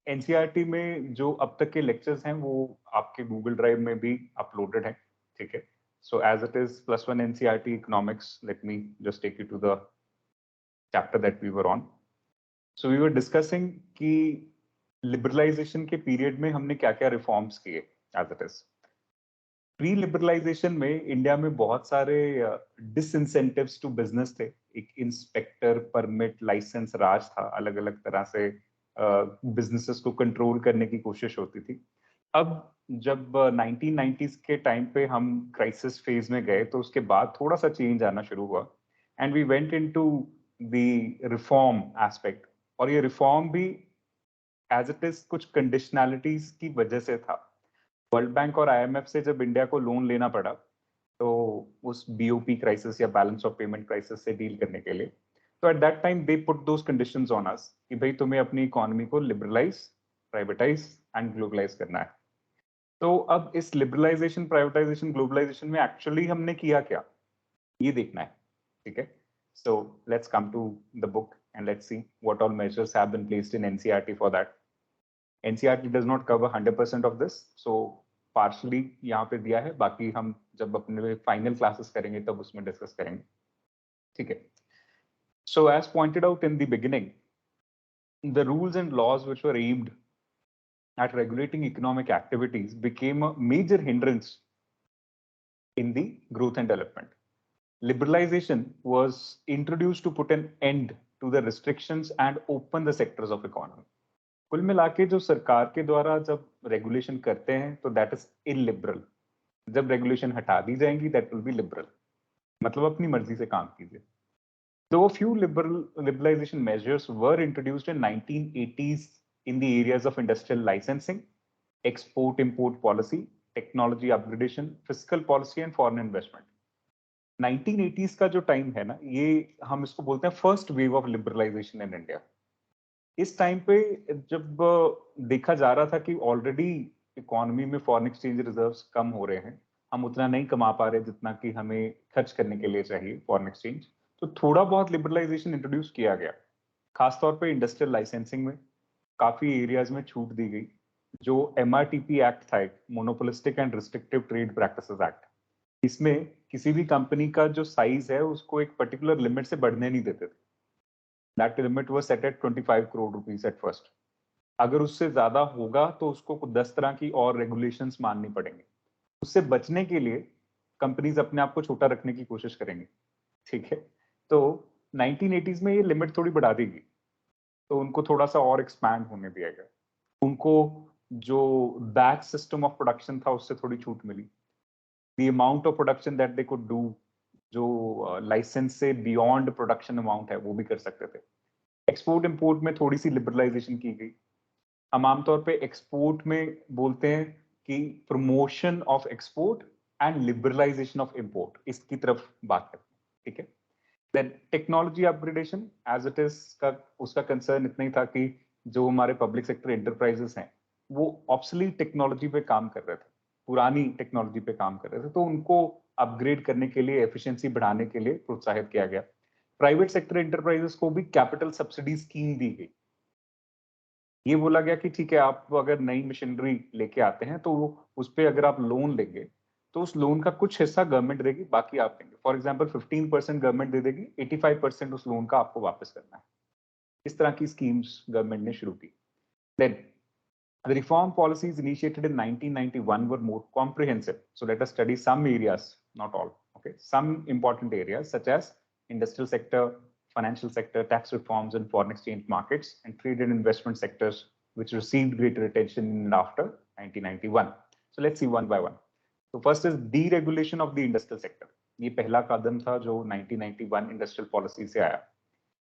NCERT में जो अब तक के लेक्चर्स हैं वो आपके गूगल ड्राइव में भी अपलोडेड है, ठीक है. So as it is +1 NCERT economics, let me just take you to the chapter that we were on. So we were discussing कि लिबरलाइजेशन के पीरियड में हमने क्या क्या रिफॉर्म्स किए. As it is pre liberalisation में इंडिया में बहुत सारे डिसइंसेंटिव्स टू बिजनेस थे. एक इंस्पेक्टर परमिट लाइसेंस राज था, अलग अलग तरह से बिजनेसेस को कंट्रोल करने की कोशिश होती थी. अब जब 1990s के टाइम पे हम क्राइसिस फेज में गए तो उसके बाद थोड़ा सा चेंज आना शुरू हुआ and we went into the reform aspect. और ये रिफॉर्म भी एज इट इज कुछ कंडीशनैलिटीज की वजह से था. वर्ल्ड बैंक और आईएमएफ से जब इंडिया को लोन लेना पड़ा तो उस बीओपी क्राइसिस या बैलेंस ऑफ पेमेंट क्राइसिस से डील करने के लिए, तो at that time they put those conditions on us कि भाई तुम्हें अपनी इकोनॉमी को लिबरलाइज, प्राइवेटाइज एंड ग्लोबलाइज करना है. तो अब इस लिबरलाइजेशन, प्राइवेटाइजेशन, ग्लोबलाइजेशन में एक्चुअली हमने किया क्या, ये देखना है, ठीक है. So let's come to the book and let's see what all measures have been placed in NCERT for that. NCERT does not cover 100% of this, so partially यहाँ पे दिया है, बाकी हम जब अपने फाइनल क्लासेस करेंगे तब उसमें डिस्कस करेंगे, ठीक है. So as pointed out in the beginning, the rules and laws which were aimed at regulating economic activities became a major hindrance in the growth and development. Liberalization was introduced to put an end to the restrictions and open the sectors of economy. कुल मिला के जो सरकार के द्वारा जब regulation करते हैं तो दैट इज इलिबरल. जब रेगुलेशन हटा दी जाएंगी दैट विल बी लिबरल. मतलब अपनी मर्जी से काम कीजिए. तो few liberalization measures were introduced in 1980s in the areas of industrial licensing, export import policy, technology upgradation, fiscal policy and foreign investment. 1980s का जो टाइम है ना, ये हम इसको बोलते हैं first wave of liberalisation in India. इस टाइम पे जब देखा जा रहा था कि ऑलरेडी इकोनॉमी में फॉरेन एक्सचेंज रिजर्व्स कम हो रहे हैं, हम उतना नहीं कमा पा रहे जितना कि हमें खर्च करने के लिए चाहिए फॉरेन एक्सचेंज, तो थोड़ा बहुत लिबरलाइजेशन इंट्रोड्यूस किया गया. खासतौर पे इंडस्ट्रियल लाइसेंसिंग में काफी एरियाज में छूट दी गई. जो MRTP एक्ट था, monopolistic and restrictive trade practices act, इसमें किसी भी कंपनी का जो साइज है उसको एक पर्टिकुलर लिमिट से बढ़ने नहीं देते थे. That limit was set at 25 crore rupees at first. अगर उससे ज्यादा होगा तो उसको 10 तरह की और रेगुलेशंस माननी पड़ेंगे. उससे बचने के लिए कंपनीज अपने आप को छोटा रखने की कोशिश करेंगे, ठीक है. तो 1980s में ये लिमिट थोड़ी बढ़ा देगी, तो उनको थोड़ा सा और एक्सपैंड होने दिया गया. उनको जो बैच सिस्टम ऑफ प्रोडक्शन था उससे थोड़ी छूट मिली. The amount of production that they could do, जो लाइसेंस से बियॉन्ड प्रोडक्शन अमाउंट है वो भी कर सकते थे. एक्सपोर्ट इंपोर्ट में थोड़ी सी लिबरलाइजेशन की गई. हम आमतौर पे एक्सपोर्ट में बोलते हैं कि promotion of export and liberalisation of import, इसकी तरफ बात करते हैं, ठीक है. Then technology upgradation as it is का उसका कंसर्न इतना ही था कि जो हमारे पब्लिक सेक्टर एंटरप्राइजेस हैं वो ऑब्सोलीट टेक्नोलॉजी पे काम कर रहे थे, पुरानी टेक्नोलॉजी पे काम कर रहे थे, तो उनको अपग्रेड करने के लिए, एफिशिएंसी बढ़ाने के लिए प्रोत्साहित किया गया. प्राइवेट सेक्टर एंटरप्राइजेस को भी कैपिटल सब्सिडी स्कीम दी गई. ये बोला गया कि ठीक है, आप अगर नई मशीनरी लेके आते हैं तो उस पर अगर आप लोन लेंगे तो उस लोन का कुछ हिस्सा गवर्नमेंट देगी, बाकी आप देंगे. फॉर एग्जांपल 15% गवर्नमेंट दे देगी, 85% उस लोन का आपको वापस करना है. इस तरह की स्कीम्स गवर्नमेंट ने शुरू की. Then the reform policies initiated in 1991 were more comprehensive. So let us study some areas, not all. Okay, some important areas such as industrial sector, financial sector, tax reforms, and foreign exchange markets, and trade and investment sectors, which received greater attention in and after 1991. So let's see one by one. So first is deregulation of the industrial sector. ये पहला कदम था जो 1991 industrial policy से आया.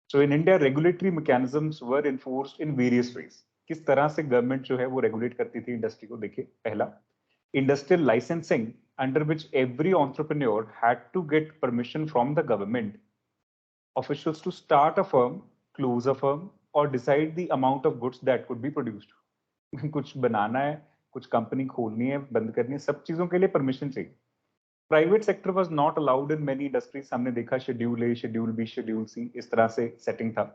So in India, regulatory mechanisms were enforced in various ways. किस तरह से government जो है वो रेगुलेट करती थी इंडस्ट्री को, देखिए. पहला, industrial licensing, under which every entrepreneur had to get permission from the government officials to start a firm, close a firm और decide the amount of goods that could be produced. कुछ बनाना है, कुछ company खोलनी है, बंद करनी है, सब चीजों के लिए परमिशन चाहिए. Private sector was not allowed in many industries. हमने देखा schedule A, schedule B, schedule C, इस तरह से सेटिंग था.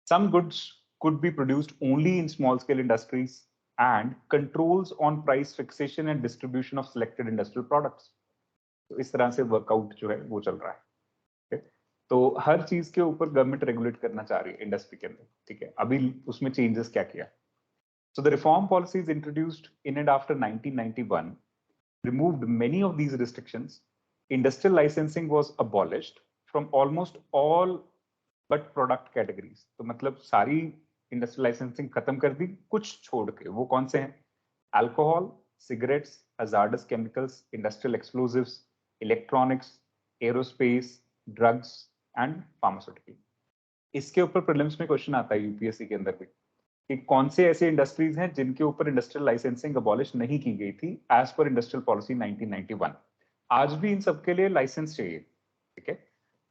Some goods could be produced only in small scale industries and controls on price fixation and distribution of selected industrial products. तो इस तरह से वर्कआउट जो है वो चल रहा है. ठीक है, तो हर चीज के ऊपर गवर्नमेंट रेगुलेट करना चाह रही है इंडस्ट्री के अंदर. ठीक है, अभी उसमें चेंजेस क्या किया. So the reform policies introduced in and after 1991 removed many of these restrictions. Industrial licensing was abolished from almost all but product categories. तो मतलब सारी इंडस्ट्रियल लाइसेंसिंग खत्म कर दी, कुछ छोड़ के. वो कौन से हैं? Alcohol, cigarettes, hazardous chemicals, industrial explosives, electronics, aerospace, drugs and pharmaceutical. इसके ऊपर प्रीलिम्स में क्वेश्चन आता है यूपीएससी के अंदर भी कि कौन से ऐसे इंडस्ट्रीज हैं जिनके ऊपर इंडस्ट्रियल लाइसेंसिंग अबॉलिश नहीं की गई थी एज पर इंडस्ट्रियल पॉलिसी 1991. आज भी इन सबके लिए लाइसेंस चाहिए. ठीक है,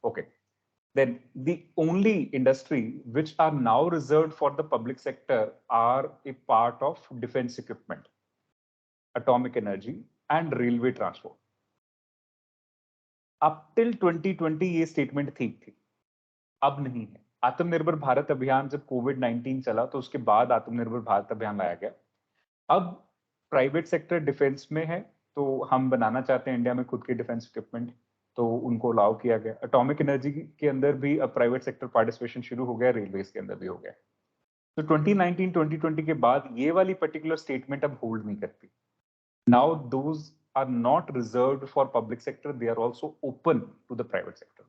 okay. Then the only industry which are now reserved for the public sector are a part of defense equipment, atomic energy and railway transport. Up till 2020 ये statement ठीक थी, अब नहीं है. आत्मनिर्भर भारत अभियान जब कोविड-19 चला तो उसके बाद आत्मनिर्भर भारत अभियान लाया गया. अब प्राइवेट सेक्टर डिफेंस में है, तो हम बनाना चाहते हैं इंडिया में खुद के डिफेंस इक्विपमेंट, तो उनको अलाउ किया गया. एटॉमिक एनर्जी के अंदर भी अब प्राइवेट सेक्टर पार्टिसिपेशन शुरू हो गया, रेलवेज के अंदर भी हो गया. तो 2019-2020 के बाद ये वाली पर्टिकुलर स्टेटमेंट अब होल्ड नहीं करती. Now those are not reserved for public sector, they are also open to the private sector.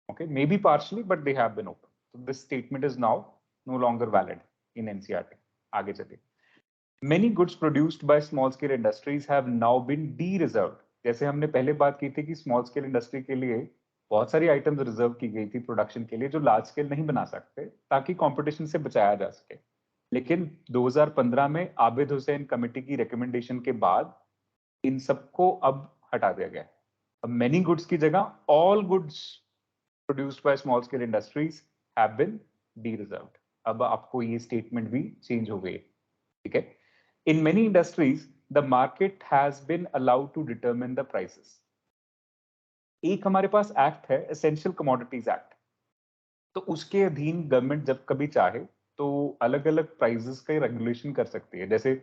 Okay, maybe partially, but they have been open. So this statement is now no longer valid in NCERT. आगे चलिए. Many goods produced by small scale industries have now been de-reserved. जैसे हमने पहले बात की थी कि small scale industry के लिए बहुत सारी आइटम्स रिजर्व की गई थी प्रोडक्शन के लिए जो लार्ज स्केल नहीं बना सकते ताकि कंपटीशन से बचाया जा सके. लेकिन 2015 में आबिद हुसैन कमेटी की रिकमेंडेशन के बाद इन सबको अब हटा दिया गया. अब मेनी गुड्स की जगह all goods produced by small scale industries have been de-reserved. अब आपको ये स्टेटमेंट भी चेंज हो गई. ठीक है. In many industries, the market has been allowed to determine the prices. एक हमारे पास एक्ट है एसेंशियल कमोडिटीज एक्ट. तो उसके अधीन गवर्नमेंट जब कभी चाहे तो अलग अलग प्राइसेस का रेगुलेशन कर सकती है. जैसे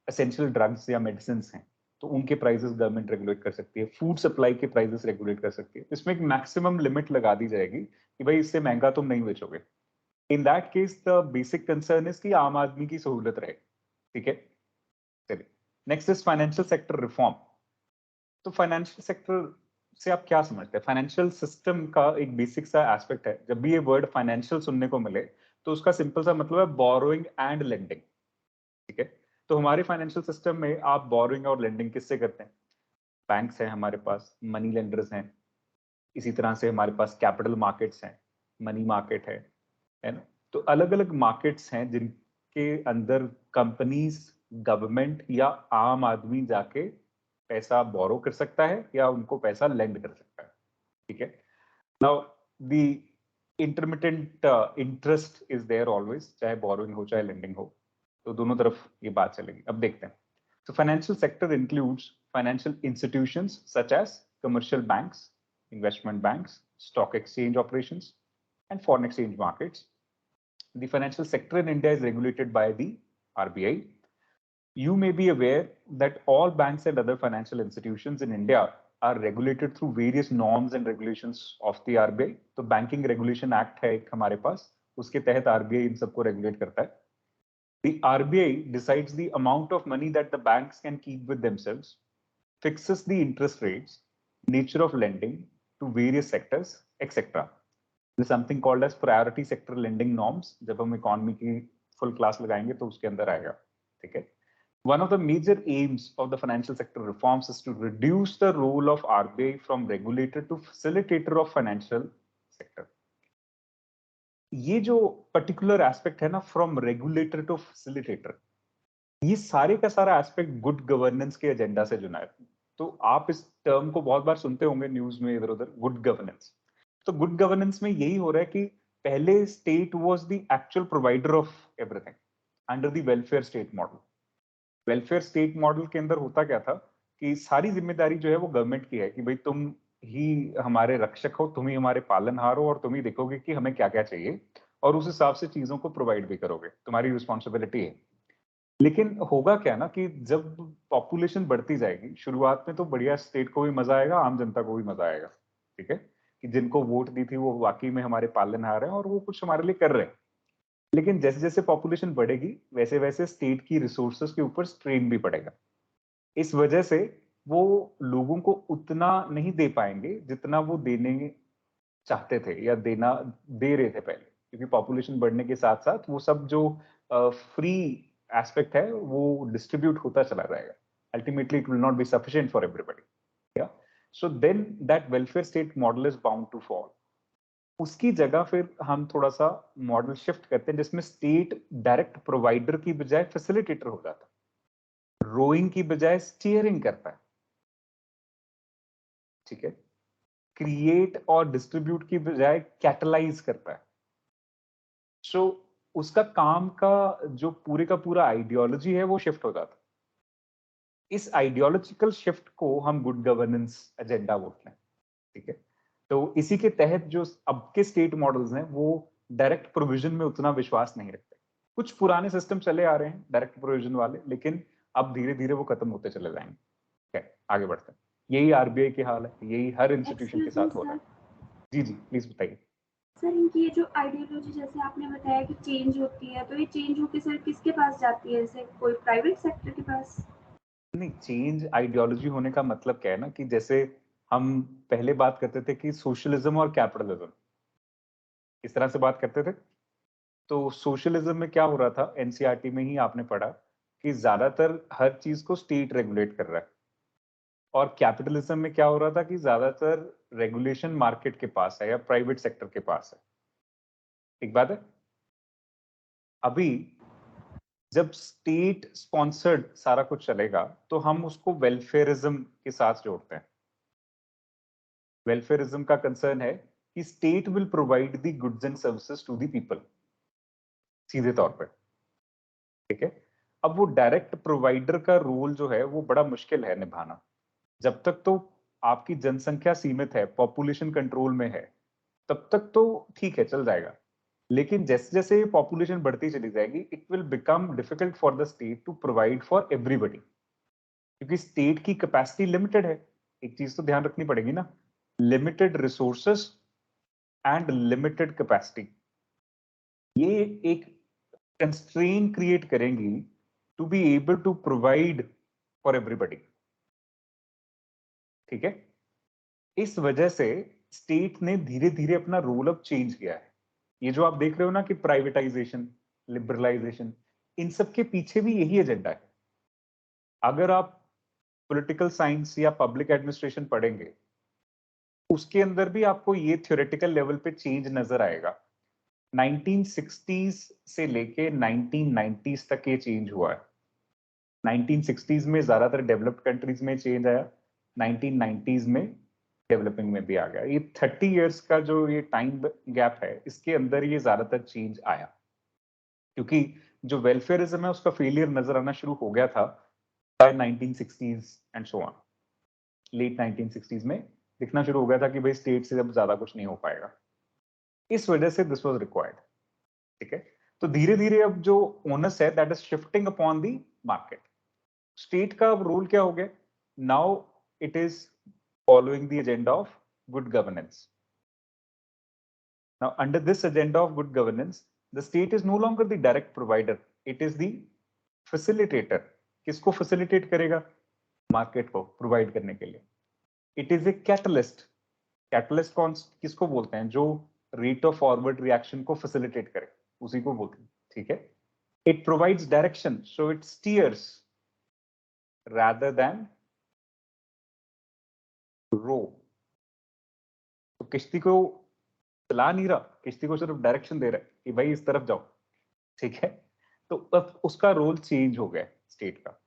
एसेंशियल ड्रग्स या मेडिसिन हैं तो उनके प्राइसेस गवर्नमेंट रेगुलेट कर सकती है. फूड सप्लाई के प्राइसेस रेगुलेट कर सकती है. इसमें एक मैक्सिमम लिमिट लगा दी जाएगी कि भाई इससे महंगा तुम नहीं बेचोगे. In that case the basic concern is कि आम आदमी की सहूलत रहे. ठीक है, चलिए. Next is financial sector reform. तो फाइनेंशियल सेक्टर से आप क्या समझते हैं? फाइनेंशियल सिस्टम का एक बेसिक सा एस्पेक्ट है. जब भी ये वर्ड फाइनेंशियल सुनने को मिले तो उसका सिंपल सा मतलब है बोरोइंग एंड लेंडिंग. ठीक है, तो हमारे फाइनेंशियल सिस्टम में आप बोरोइंग और लेंडिंग किससे करते हैं? बैंक्स हैं हमारे पास, मनी लेंडर्स हैं, इसी तरह से हमारे पास कैपिटल मार्केट्स हैं, मनी मार्केट है ना. तो अलग अलग मार्केट्स हैं जिनके अंदर कंपनीज, गवर्नमेंट या आम आदमी जाके पैसा बोरो कर सकता है या उनको पैसा लेंड कर सकता है. ठीक है. Now the intermittent interest is there always, चाहे बोरोइंग हो चाहे लेंडिंग हो, तो दोनों तरफ ये बात चलेगी. अब देखते हैं. So financial sector includes financial institutions such as commercial banks, investment banks, stock exchange operations, and foreign exchange markets. The financial sector in India is regulated by the RBI. You may be aware that all banks and other financial institutions in India are regulated through various norms and regulations of the RBI. तो Banking Regulation Act है एक हमारे पास, उसके तहत RBI इन सबको regulate करता है. The RBI decides the amount of money that the banks can keep with themselves, fixes the interest rates, nature of lending to various sectors, etc. There is something called as priority sector lending norms. जब हम economy की full class लगाएंगे तो उसके अंदर आएगा. ठीक है. One of the major aims of the financial sector reforms is to reduce the role of RBI from regulator to facilitator of financial sector. ये जो पर्टिकुलर एस्पेक्ट है ना, फ्रॉम रेगुलेटर टू फैसिलिटेटर, ये सारे का सारा एस्पेक्ट गुड गवर्नेंस के agenda से जुड़ा है. तो आप इस टर्म को बहुत बार सुनते होंगे न्यूज में इधर उधर, गुड गवर्नेंस. तो गुड गवर्नेंस में यही हो रहा है कि पहले state was the actual provider of everything under the welfare state model. Welfare state model के अंदर होता क्या था कि सारी जिम्मेदारी जो है वो गवर्नमेंट की है कि भाई तुम ही हमारे रक्षक हो, तुम ही हमारे पालनहार हो और तुम ही देखोगे कि हमें क्या क्या चाहिए और उस हिसाब से चीजों को प्रोवाइड भी करोगे, तुम्हारी रिस्पॉन्सिबिलिटी है। लेकिन होगा क्या ना कि जब पॉपुलेशन बढ़ती जाएगी, शुरुआत में तो बढ़िया, स्टेट को भी मजा आएगा, आम जनता को भी मजा आएगा, ठीक है, कि जिनको वोट दी थी वो वाकई में हमारे पालनहार हैं और वो कुछ हमारे लिए कर रहे हैं। लेकिन जैसे जैसे पॉपुलेशन बढ़ेगी वैसे वैसे स्टेट की रिसोर्सेज के ऊपर स्ट्रेन भी पड़ेगा। इस वजह से वो लोगों को उतना नहीं दे पाएंगे जितना वो देने चाहते थे या देना दे रहे थे पहले, क्योंकि पॉपुलेशन बढ़ने के साथ साथ वो सब जो फ्री एस्पेक्ट है वो डिस्ट्रीब्यूट होता चला जाएगा। Ultimately it will not be sufficient for everybody. Yeah so then that welfare state model is bound to fall. उसकी जगह फिर हम थोड़ा सा मॉडल शिफ्ट करते हैं जिसमें स्टेट डायरेक्ट प्रोवाइडर की बजाय फैसिलिटेटर हो जाता है, रोइंग की बजाय स्टीयरिंग करता है, ठीक है, क्रिएट और डिस्ट्रीब्यूट की बजाय कैटलाइज करता है। सो उसका काम का जो पूरे का पूरा आइडियोलॉजी है वो शिफ्ट हो जाता है। इस आइडियोलॉजिकल शिफ्ट को हम गुड गवर्नेंस एजेंडा बोलते हैं, ठीक है। तो इसी के तहत जो अब के स्टेट मॉडल्स हैं वो डायरेक्ट प्रोविजन में उतना विश्वास नहीं रखते। कुछ पुराने सिस्टम चले आ रहे हैं डायरेक्ट प्रोविजन वाले, लेकिन अब धीरे धीरे वो खत्म होते चले जाएंगे। ठीक है, आगे बढ़ते हैं। यही आरबीआई के हाल है, यही हर इंस्टीट्यूशन के साथ हो रहा है। जी जी प्लीज बताइए सर। इनकी ये जो आइडियोलॉजी जैसे आपने बताया कि चेंज होती है, तो ये चेंज होके सर किसके पास जाती है? जैसे कोई प्राइवेट सेक्टर के पास? नहीं, चेंज आइडियोलॉजी होने का मतलब क्या है ना कि जैसे हम पहले बात करते थे कि सोशलिज्म और कैपिटलिज्म, इस तरह से बात करते थे। तो सोशलिज्म में क्या हो रहा था, एनसीईआरटी में ही आपने पढ़ा कि ज्यादातर हर चीज को स्टेट रेगुलेट कर रहा है, और कैपिटलिज्म में क्या हो रहा था कि ज्यादातर रेगुलेशन मार्केट के पास है या प्राइवेट सेक्टर के पास है। ठीक बात है। अभी जब स्टेट स्पॉन्सर्ड सारा कुछ चलेगा तो हम उसको वेलफेयरिज्म के साथ जोड़ते हैं। वेलफेयरिज्म का कंसर्न है कि state will provide the goods and services to the people, सीधे तौर पे, ठीक है। अब वो डायरेक्ट प्रोवाइडर का रोल जो है वो बड़ा मुश्किल है निभाना। जब तक तो आपकी जनसंख्या सीमित है, पॉपुलेशन कंट्रोल में है, तब तक तो ठीक है, चल जाएगा। लेकिन जैसे जैसे पॉपुलेशन बढ़ती चली जाएगी, it will become difficult for the state to provide for everybody, क्योंकि स्टेट की कैपेसिटी लिमिटेड है। एक चीज तो ध्यान रखनी पड़ेगी ना, limited resources and limited capacity, ये एक कंस्ट्रेन क्रिएट करेंगी to be able to provide for everybody, ठीक है। इस वजह से स्टेट ने धीरे धीरे अपना रोल अब चेंज किया है। ये जो आप देख रहे हो ना कि प्राइवेटाइजेशन, लिबरलाइजेशन, इन सब के पीछे भी यही एजेंडा है। अगर आप पॉलिटिकल साइंस या पब्लिक एडमिनिस्ट्रेशन पढ़ेंगे, उसके अंदर भी आपको ये थ्योरेटिकल लेवल पे चेंज नजर आएगा। 1960s से लेके 1990s तक ये चेंज हुआ है। 1960s में ज्यादातर डेवलप्ड कंट्रीज में चेंज आया, 1990s में डेवलपिंग में भी आ गया। ये 30 इयर्स का जो ये टाइम गैप है, इसके अंदर ये ज्यादातर चेंज आया, क्योंकि जो वेलफेयरिज्म है उसका फेलियर नजर आना शुरू हो गया था by 1960s and so on. Late 1960s में दिखना शुरू हो गया था कि भाई स्टेट से अब ज्यादा कुछ नहीं हो पाएगा। इस वजह से दिस वाज रिक्वायर्ड, ठीक है। तो धीरे धीरे अब जो ओनस है that is shifting upon the market. State का अब रोल क्या हो गया, now it is following the agenda of good governance. Now, under this agenda of good governance, the state is no longer the direct provider, it is the facilitator. किसको facilitate करेगा? Market को provide करने के लिए। It is a catalyst. Catalyst कौन किसको बोलते हैं? जो रेट ऑफ फॉरवर्ड रिएक्शन को फैसिलिटेट करे, उसी को बोलते हैं, ठीक है। It provides direction, so it stairs rather than रो। तो किश्ती को चला नहीं रहा, किश्ती को सिर्फ डायरेक्शन दे रहा है कि भाई इस तरफ जाओ, ठीक है। तो अब उसका रोल चेंज हो गया स्टेट का।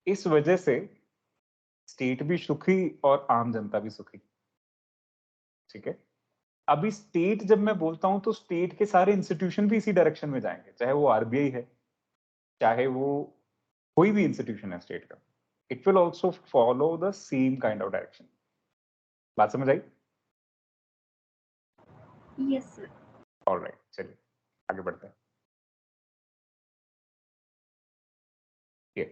इस वजह से स्टेट भी सुखी और आम जनता भी सुखी, ठीक है। अभी स्टेट जब मैं बोलता हूं तो स्टेट के सारे इंस्टीट्यूशन भी इसी डायरेक्शन में जाएंगे, चाहे वो आरबीआई है, चाहे वो कोई भी इंस्टीट्यूशन है स्टेट का, it will also follow the same kind of direction. बात समझ आई? Yes sir. ऑलराइट, चलिए। आगे बढ़ते हैं। ये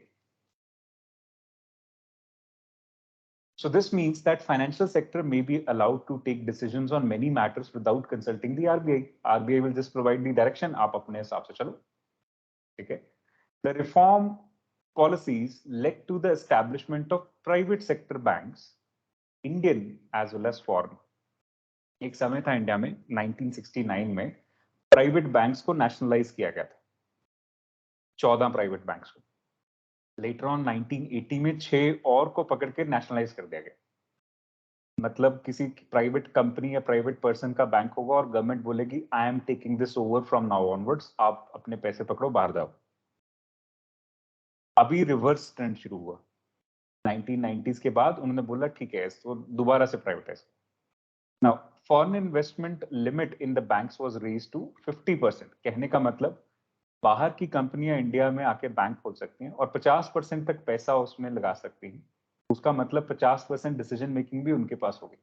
So this means that financial sector may be allowed to take decisions on many matters without consulting the RBI. RBI will just provide the direction. आप अपने हिसाब से चलो, ठीक है? The reform policies led to the establishment of private sector banks, Indian as well as foreign. एक समय था इंडिया में 1969 में प्राइवेट बैंक्स को नेशनलाइज किया गया था, 14 प्राइवेट बैंक्स को। लेटर ऑन 1980 में 6 और को पकड़ के नेशनलाइज कर दिया गया। मतलब किसी प्राइवेट कंपनी या प्राइवेट पर्सन का बैंक होगा और गवर्नमेंट बोलेगी I am taking this over from now onwards, आप अपने पैसे पकड़ो, बाहर जाओ। अभी रिवर्स ट्रेंड शुरू हुआ 1990s के बाद, उन्होंने बोला ठीक है इसको दोबारा से privatise. Now foreign investment limit in the banks was raised to 50%। कहने का मतलब बाहर की कंपनियां इंडिया में आके बैंक खोल सकती हैं और 50% तक पैसा उसमें लगा सकती हैं। उसका मतलब 50% डिसीजन मेकिंग भी उनके पास होगी।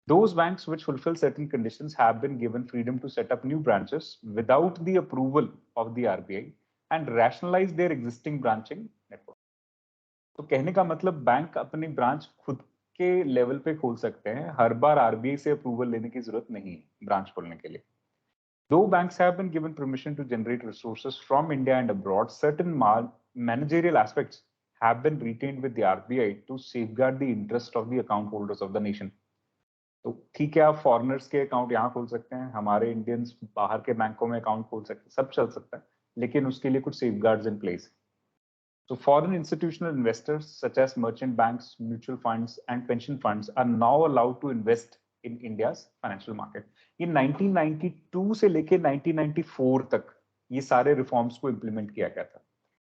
Those banks which fulfill certain conditions have been given freedom to set up new branches without the approval of the RBI and rationalize their existing branching network. तो कहने का मतलब बैंक अपनी ब्रांच खुद के लेवल पे खोल सकते हैं, हर बार आरबीआई से अप्रूवल लेने की जरूरत नहीं है ब्रांच खोलने के लिए। Though banks have been given permission to generate resources from India and abroad, certain managerial aspects have been retained with the RBI to safeguard the interest of the account holders of the nation. तो ठीक है, आप foreigners के account यहाँ खोल सकते हैं, हमारे इंडियंस बाहर के बैंकों में अकाउंट खोल सकते हैं, सब चल सकता है, लेकिन उसके लिए कुछ safeguards in place. So foreign institutional investors such as merchant banks, mutual funds and pension funds are now allowed to invest in India's financial market. ये 1992 से लेके 1994 तक ये सारे रिफॉर्म्स को इम्प्लीमेंट किया गया था।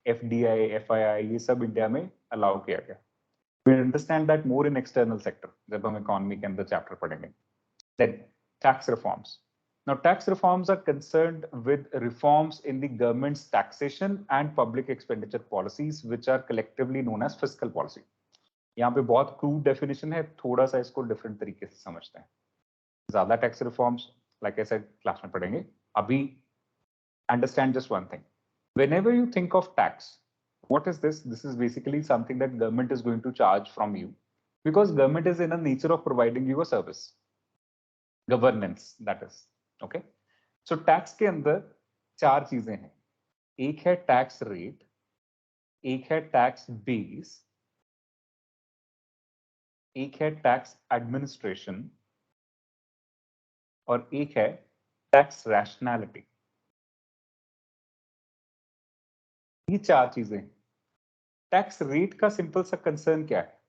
FDI, FII ये सब इंडिया में अलाउ किया गया। We'll understand that more in external sector जब हम इकोनॉमी के अंदर चैप्टर पढ़ेंगे। Then tax reforms. Now tax reforms are concerned with reforms in the government's taxation and public expenditure policies which are collectively known as fiscal policy. यहाँ पे बहुत crude definition है, थोड़ा सा इसको different तरीके से समझते हैं। ज्यादा tax reforms like I said class में पढ़ेंगे। अभी understand just one thing. Whenever you think of tax, what is this? This is basically something that government is going to charge from you because government is in a nature of providing you a service. Governance, that is. Okay. So tax के अंदर 4 चीजें हैं। एक है tax rate, एक है tax base, एक है tax administration और एक है tax rationality। ये 4 चीजें हैं। टैक्स रेट का सिंपल सा कंसर्न क्या है?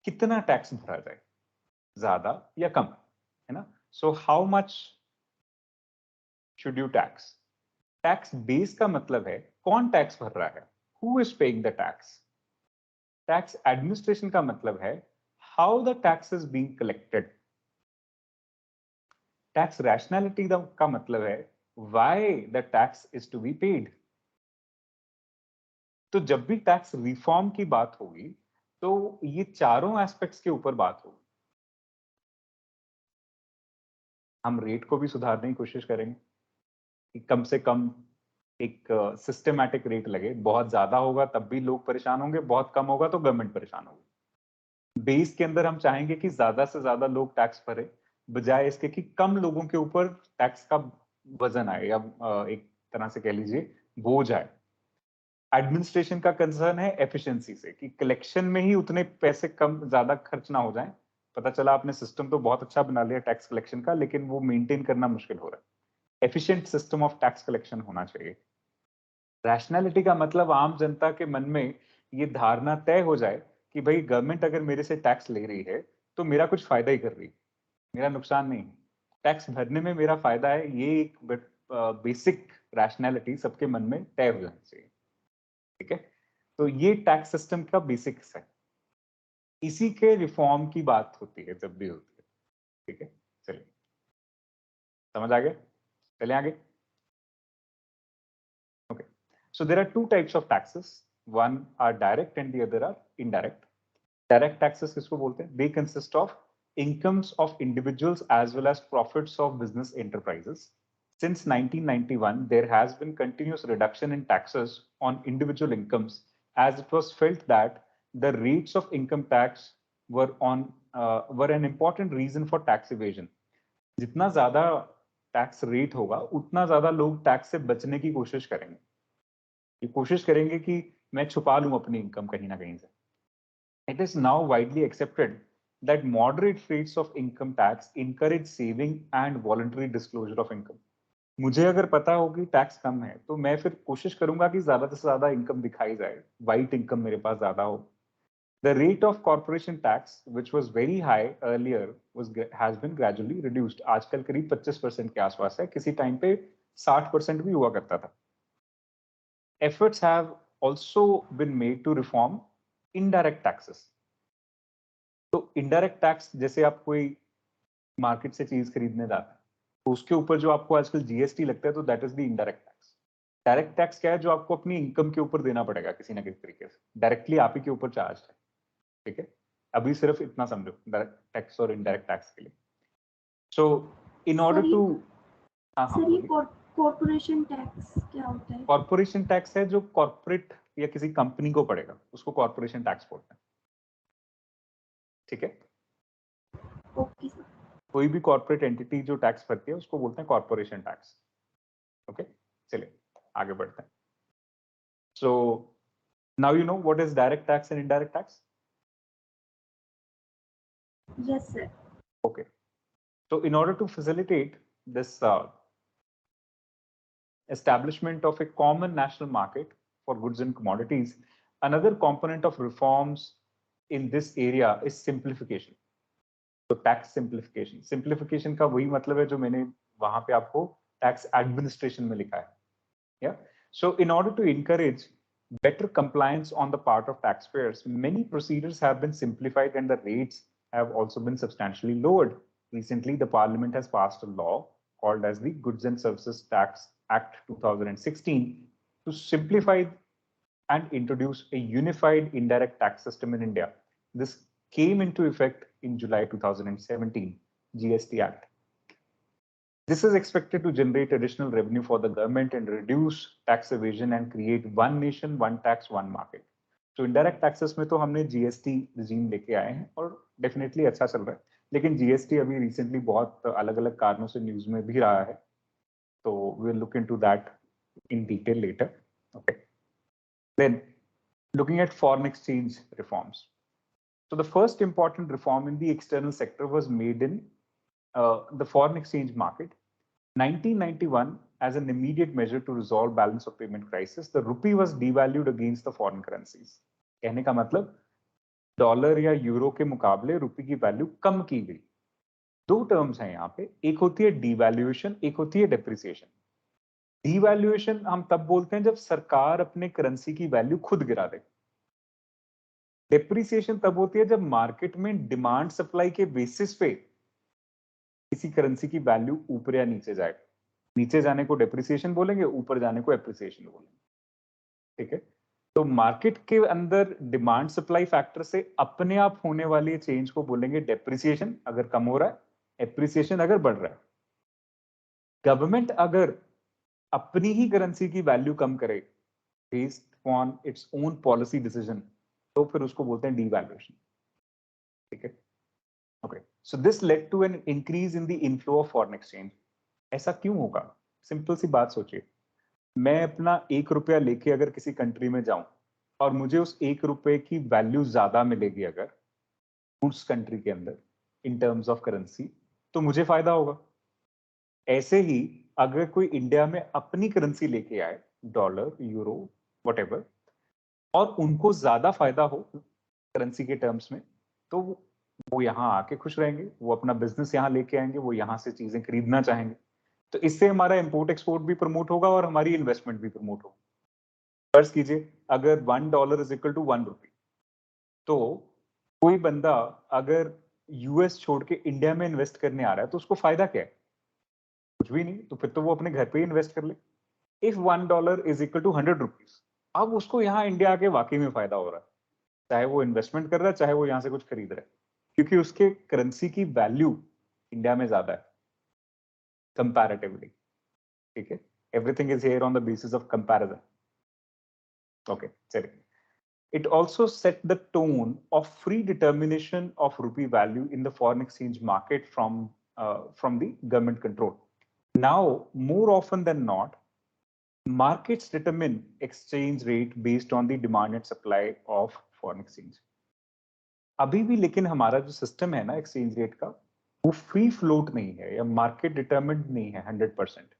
कितना टैक्स भरा जाए, ज्यादा या कम, है ना? So how much should you tax? Tax base का मतलब है कौन टैक्स भर रहा है, who is paying the tax. Tax administration का मतलब है how the tax is being collected. Tax rationality का मतलब है why the tax is to be paid. तो जब भी टैक्स रिफॉर्म की बात होगी तो ये चारों एस्पेक्ट्स के ऊपर बात होगी। हम रेट को भी सुधारने की कोशिश करेंगे कि कम से कम एक सिस्टमैटिक रेट लगे। बहुत ज्यादा होगा तब भी लोग परेशान होंगे, बहुत कम होगा तो गवर्नमेंट परेशान होगी। बेस के अंदर हम चाहेंगे कि ज्यादा से ज्यादा लोग टैक्स भरे, बजाय इसके कि कम लोगों के ऊपर टैक्स का वजन आए या एक तरह से कह लीजिए बोझ आए। एडमिनिस्ट्रेशन का कंसर्न है एफिशिएंसी से, कि कलेक्शन में ही उतने पैसे कम ज्यादा खर्च ना हो जाएं। पता चला आपने सिस्टम तो बहुत अच्छा बना लिया टैक्स कलेक्शन का, लेकिन वो मेंटेन करना मुश्किल हो रहा है। Efficient system of tax collection होना चाहिए। रैशनैलिटी का मतलब आम जनता के मन में ये धारणा तय हो जाए कि भाई गवर्नमेंट अगर मेरे से टैक्स ले रही है तो मेरा कुछ फायदा ही कर रही है, मेरा नुकसान नहीं। टैक्स भरने में मेरा फायदा है, ये एक बेसिक रैशनैलिटी सबके मन में तय हो जानी चाहिए। ठीक है, तो ये टैक्स सिस्टम का बेसिक्स है। इसी के रिफॉर्म की बात होती है जब भी होती है। ठीक है, चलिए समझ आ गया, चलिए आगे। Okay, so there are two types of taxes, one are direct and the other are indirect. Direct taxes किसको बोलते हैं? They consist of incomes of individuals as well as profits of business enterprises. Since 1991, there has been continuous reduction in taxes on individual incomes as it was felt that the rates of income tax were an important reason for tax evasion. जितना ज्यादा tax rate होगा उतना ज्यादा लोग tax से बचने की कोशिश करेंगे, ये कोशिश करेंगे कि मैं छुपा लूं अपनी इनकम कहीं ना कहीं से. It is now widely accepted that moderate rates of income tax encourage saving and voluntary disclosure of income. मुझे अगर पता हो कि टैक्स कम है तो मैं फिर कोशिश करूंगा कि ज्यादा से ज्यादा इनकम दिखाई जाए, वाइट इनकम मेरे पास ज्यादा हो. The rate of corporation tax, which was very high earlier, has been gradually reduced. आजकल करीब 25% के आसपास है, किसी टाइम पे 60% भी हुआ करता था. Efforts have also been made to reform indirect taxes. तो indirect tax जैसे आप कोई मार्केट से चीज खरीदने जाते हैं तो उसके ऊपर जो आपको आजकल जीएसटी लगता है तो that is the indirect tax. Direct tax क्या है, जो आपको अपनी इनकम के ऊपर देना पड़ेगा किसी ना किसी तरीके से, डायरेक्टली आप ही के ऊपर चार्ज है. ठीक है, अभी सिर्फ इतना समझो डायरेक्ट टैक्स और इनडायरेक्ट टैक्स के लिए. सो इन ऑर्डर टू सर ये कॉर्पोरेशन टैक्स क्या होता है? कॉर्पोरेशन टैक्स है जो कॉर्पोरेट या किसी कंपनी को पड़ेगा, उसको कॉर्पोरेशन टैक्स बोलते हैं. ठीक है, ओके सर. कोई भी कॉर्पोरेट एंटिटी जो टैक्स भरती है उसको बोलते हैं कॉर्पोरेशन टैक्स. ओके, चलिए आगे बढ़ते हैं. सो now you know what is direct tax and indirect tax. Yes sir. Okay, so in order to facilitate this establishment of a common national market for goods and commodities, another component of reforms in this area is simplification. तो tax simplification, simplification का वही मतलब है जो मैंने वहां पे आपको टैक्स एडमिनिस्ट्रेशन में लिखा है. Yeah so in order to encourage better compliance on the part of taxpayers, many procedures have been simplified and the rates have also been substantially lowered. Recently, the Parliament has passed a law called as the Goods and Services Tax Act 2016 to simplify and introduce a unified indirect tax system in India. This came into effect in July 2017, GST Act. This is expected to generate additional revenue for the government and reduce tax evasion and create one nation, one tax, one market. So indirect taxes में तो हमने GST regime लेके आए हैं और definitely अच्छा चल रहा है, लेकिन GST अभी recently बहुत अलग-अलग कारणों से news में भी रहा है, तो we'll look into that in detail later. Okay. Then looking at foreign exchange reforms. So the first important reform in the external sector was made in the foreign exchange market. 1991, as an immediate measure to resolve balance of payment crisis, the rupee was devalued against the foreign currencies. कहने का मतलब dollar या euro के मुकाबले रुपए की value कम की गई. दो टर्म्स हैं यहाँ पे, एक होती है डिवैल्यूएशन, एक होती है डेप्रिसिएशन. डिवैल्यूएशन हम तब बोलते हैं जब सरकार अपने करेंसी की वैल्यू खुद गिरा दे. डेप्रिसिएशन तब होती है जब मार्केट में डिमांड सप्लाई के बेसिस पे किसी करेंसी की वैल्यू ऊपर या नीचे जाए. नीचे जाने को डेप्रिसिएशन बोलेंगे, ऊपर जाने को एप्रिसिएशन बोलेंगे. ठीक है, तो मार्केट के अंदर डिमांड सप्लाई फैक्टर से अपने आप होने वाली चेंज को बोलेंगे डेप्रिसिएशन अगर कम हो रहा है, एप्रिसिएशन अगर बढ़ रहा है. गवर्नमेंट अगर अपनी ही करेंसी की वैल्यू कम करे based on its own policy decision, तो फिर उसको बोलते हैं डिवैल्यूएशन. ठीक है, okay. So this led to an increase in the inflow of foreign exchange. ऐसा क्यों होगा? सिंपल सी बात सोचिए, मैं अपना 1 रुपया लेके अगर किसी कंट्री में जाऊं और मुझे उस 1 रुपए की वैल्यू ज्यादा मिलेगी अगर उस कंट्री के अंदर इन टर्म्स ऑफ करेंसी, तो मुझे फायदा होगा. ऐसे ही अगर कोई इंडिया में अपनी करेंसी लेके आए, डॉलर, यूरो, व्हाटएवर, और उनको ज्यादा फायदा हो करेंसी के टर्म्स में, तो वो यहाँ आके खुश रहेंगे, वो अपना बिजनेस यहाँ लेके आएंगे, वो यहाँ से चीजें खरीदना चाहेंगे. तो इससे हमारा इंपोर्ट एक्सपोर्ट भी प्रमोट होगा और हमारी इन्वेस्टमेंट भी प्रमोट होगी. फर्ज कीजिए अगर $1 इज इक्वल टू 1 रुपी, तो कोई बंदा अगर यूएस छोड़ के इंडिया में इन्वेस्ट करने आ रहा है तो उसको फायदा क्या है? कुछ भी नहीं. तो फिर तो वो अपने घर पे ही इन्वेस्ट कर ले. If $1 is equal to 100 rupees, अब उसको यहाँ इंडिया आके वाकई में फायदा हो रहा है, चाहे वो इन्वेस्टमेंट कर रहा है, चाहे वो यहाँ से कुछ खरीद रहा है, क्योंकि उसके करेंसी की वैल्यू इंडिया में ज्यादा है कंपैरेटिवली. ठीक है, everything is here on the basis of comparison. Okay, चलिए. It also set the tone of free determination of rupee value in the foreign exchange market from the government control. Now, more often than not, markets determine exchange rate based on the demand and supply of foreign exchange. अभी भी लेकिन हमारा जो system है ना exchange rate का, वो free float नहीं है या मार्केट डिटरमिन्ड नहीं है 100%.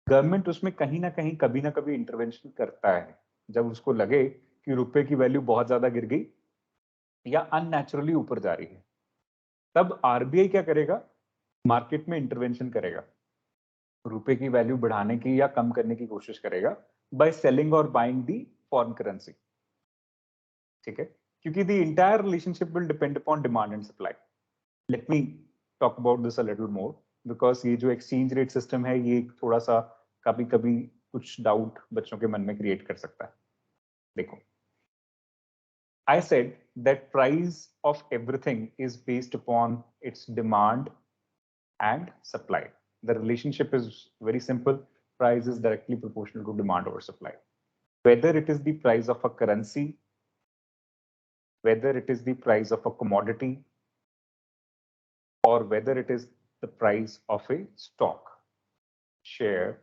गवर्नमेंट उसमें कहीं ना कहीं कभी ना कभी इंटरवेंशन करता है जब उसको लगे कि रुपए की वैल्यू बहुत ज्यादा गिर गई या अननेचुरली ऊपर जा रही है. तब आरबीआई क्या करेगा, मार्केट में इंटरवेंशन करेगा, रुपए की वैल्यू बढ़ाने की या कम करने की कोशिश करेगा बाय सेलिंग और बाइंग दी फॉरेन करेंसी. ठीक है, क्योंकि the entire relationship will depend upon demand and supply. Let me talk about this a little more, because ये जो एक्सचेंज रेट सिस्टम है ये थोड़ा सा कभी कभी कुछ डाउट बच्चों के मन में क्रिएट कर सकता है. देखो, I said that price of everything is based upon its demand and supply. The relationship is very simple. Price is directly proportional to demand over supply. Whether it is the price of a currency, whether it is the price of a commodity, or whether it is the price of a stock, share,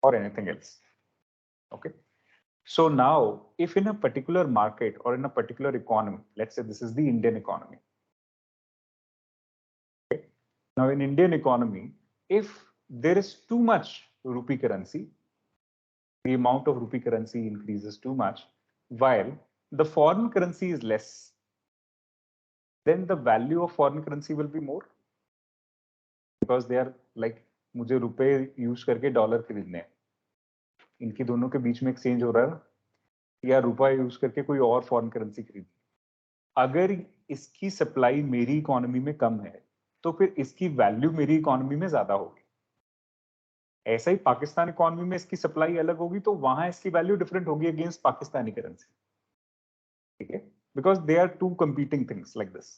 or anything else. Okay. So now, if in a particular market or in a particular economy, let's say this is the Indian economy. Okay. Now in Indian economy, if there is too much rupee currency, the amount of rupee currency increases too much, while the foreign currency is less, then the value of foreign currency will be more, because they are like, मुझे रुपए use करके dollar खरीदने हैं, इनकी दोनों के बीच में exchange हो रहा है, या रुपया यूज करके कोई और फॉरेन करेंसी खरीदनी. अगर इसकी सप्लाई मेरी इकोनॉमी में कम है तो फिर इसकी वैल्यू मेरी इकोनॉमी में ज्यादा होगी. ऐसा ही पाकिस्तान इकोनॉमी में इसकी सप्लाई अलग होगी तो वहां इसकी वैल्यू डिफरेंट होगी अगेंस्ट पाकिस्तानी करेंसी. ठीक है, because they are two competing things like this.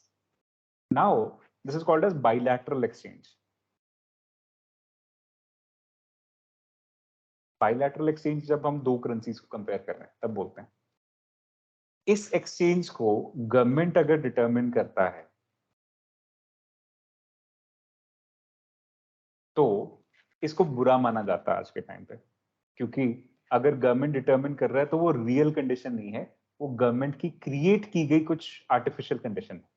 Now this is called as bilateral exchange. Bilateral exchange जब हम दो करेंसीज को कंपेयर कर रहे हैं तब बोलते हैं. इस एक्सचेंज को गवर्नमेंट अगर डिटरमिन करता है तो इसको बुरा माना जाता है आज के टाइम पे, क्योंकि अगर गवर्नमेंट डिटरमिन कर रहा है तो वो रियल कंडीशन नहीं है, वो गवर्नमेंट की क्रिएट की गई कुछ आर्टिफिशियल कंडीशन है.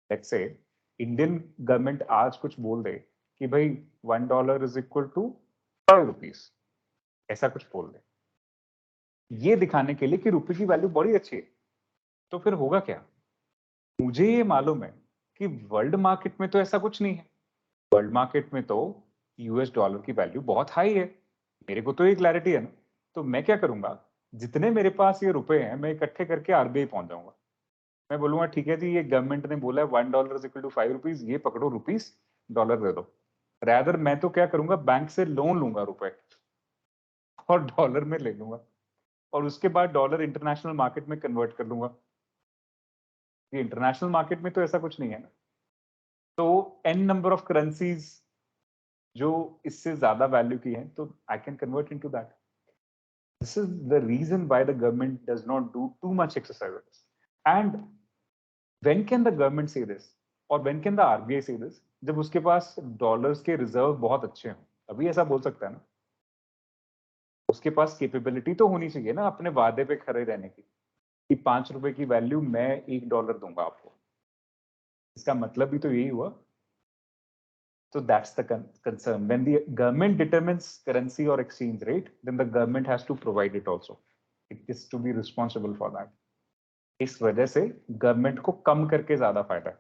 लेट्स से इंडियन गवर्नमेंट आज कुछ बोल दे कि भाई $1 इज इक्वल टू ₹5, ऐसा कुछ बोल दे, ये दिखाने के लिए कि रुपए की वैल्यू बड़ी अच्छी है. तो फिर होगा क्या, मुझे ये मालूम है कि वर्ल्ड मार्केट में तो ऐसा कुछ नहीं है. वर्ल्ड मार्केट में तो यूएस डॉलर की वैल्यू बहुत हाई है, मेरे को तो ये क्लैरिटी है ना. तो मैं क्या करूंगा, जितने मेरे पास ये रुपए हैं मैं इकट्ठे करके आरबीआई पहुंच जाऊंगा. मैं बोलूंगा ठीक है जी, ये गवर्नमेंट ने बोला है $1 इज इक्वल टू ₹5, ये पकड़ो रुपीस, डॉलर दे दो. रैदर मैं तो क्या करूंगा, बैंक से लोन लूंगा रुपए और डॉलर में ले लूंगा, और उसके बाद डॉलर इंटरनेशनल मार्केट में कन्वर्ट कर लूंगा. ये इंटरनेशनल मार्केट में तो ऐसा कुछ नहीं है ना. तो n नंबर ऑफ करेंसीज जो इससे ज्यादा वैल्यू की है, तो I can convert into that. This is the reason why the government does not do too much exercise. And when can the government say this और when can the RBI say this, जब उसके पास dollars के reserve बहुत अच्छे हों, अभी ऐसा बोल सकता है ना. उसके पास कैपेबिलिटी तो होनी चाहिए ना अपने वादे पे खड़े रहने की, कि ₹5 की वैल्यू मैं $1 दूंगा आपको. इसका मतलब भी तो यही हुआ. So that's the concern. When the government determines currency or exchange rate, then the government has to provide it also. It is to be responsible for that. इस वजह से गवर्नमेंट को कम करके ज्यादा फायदा है,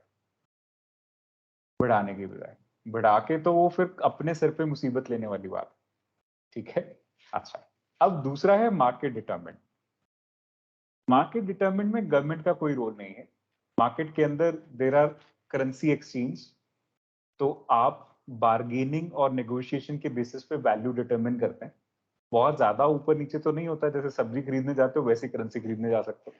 बढ़ाने की बजाय. बढ़ा के तो वो फिर अपने सिर पे मुसीबत लेने वाली बात. ठीक है, अच्छा. अब दूसरा है मार्केट डिटरमिनेंट. मार्केट डिटरमिनेंट में गवर्नमेंट का कोई रोल नहीं है. मार्केट के अंदर देयर आर करेंसी एक्सचेंज, तो आप बार्गेनिंग और नेगोशिएशन के बेसिस पे वैल्यू डिटरमिन करते हैं. बहुत ज्यादा ऊपर नीचे तो नहीं होता, जैसे सब्जी खरीदने जाते हो वैसे करेंसी खरीदने जा सकते हो.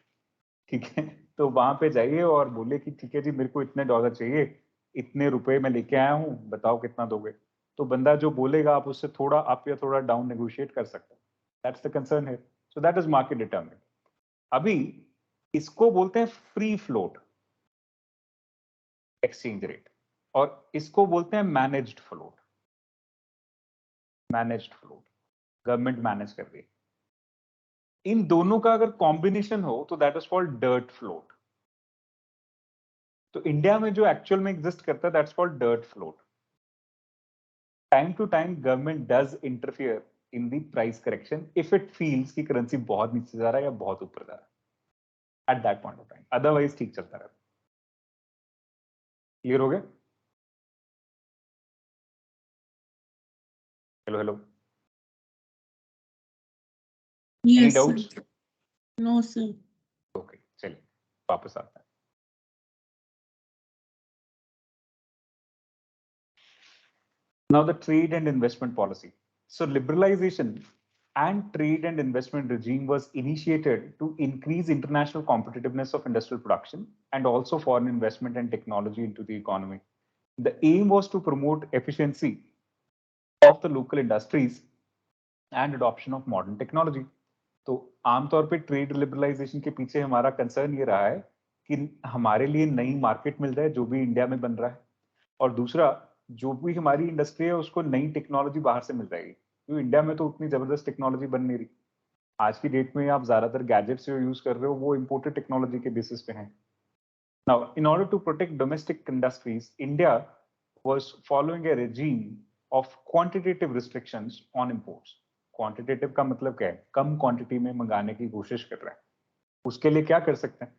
ठीक है, तो वहां पे जाइए और बोले कि ठीक है जी, मेरे को इतने डॉलर चाहिए, इतने रुपए मैं लेके आया हूँ, बताओ कितना दोगे. तो बंदा जो बोलेगा आप उससे थोड़ा अप या थोड़ा डाउन नेगोशिएट कर सकते हैं. दैट्स द कंसर्न है. So that is market determined. अभी इसको बोलते हैं फ्री फ्लोट एक्सचेंज रेट और इसको बोलते हैं managed float. Managed float government manage कर रही है. इन दोनों का अगर कॉम्बिनेशन हो तो that is called dirty float. तो इंडिया में जो एक्चुअल में एग्जिस्ट करता है that's called dirty float. Time to time government does interfere in the price correction if it feels की करेंसी बहुत नीचे जा रहा है या बहुत ऊपर जा रहा है at that point of time. Otherwise ठीक चलता रहता. क्लियर हो गया? Hello hello. Any Yes, sir. Doubts? No, sir. Okay चलिए वापस आते हैं. Now the trade and investment policy. So liberalization and trade and investment regime was initiated to increase international competitiveness of industrial production and also foreign investment and technology into the economy. The aim was to promote efficiency of the local industries and adoption of modern technology. तो आमतौर पे trade liberalisation के पीछे हमारा concern ये रहा है कि हमारे लिए नई मार्केट मिल जाए जो भी इंडिया में बन रहा है, और दूसरा जो भी हमारी इंडस्ट्री है उसको नई टेक्नोलॉजी बाहर से मिल जाएगी, क्योंकि इंडिया में तो उतनी जबरदस्त टेक्नोलॉजी बन नहीं रही. आज की डेट में आप ज्यादातर गैजेट्स जो यूज कर रहे हो वो इम्पोर्टेड टेक्नोलॉजी के बेसिस पे हैं. Now in order to protect domestic industries India was following a regime of quantitative restrictions on imports. Quantitative का मतलब क्या है? कम क्वांटिटी में मंगाने की कोशिश कर रहा है. उसके लिए क्या कर सकते हैं?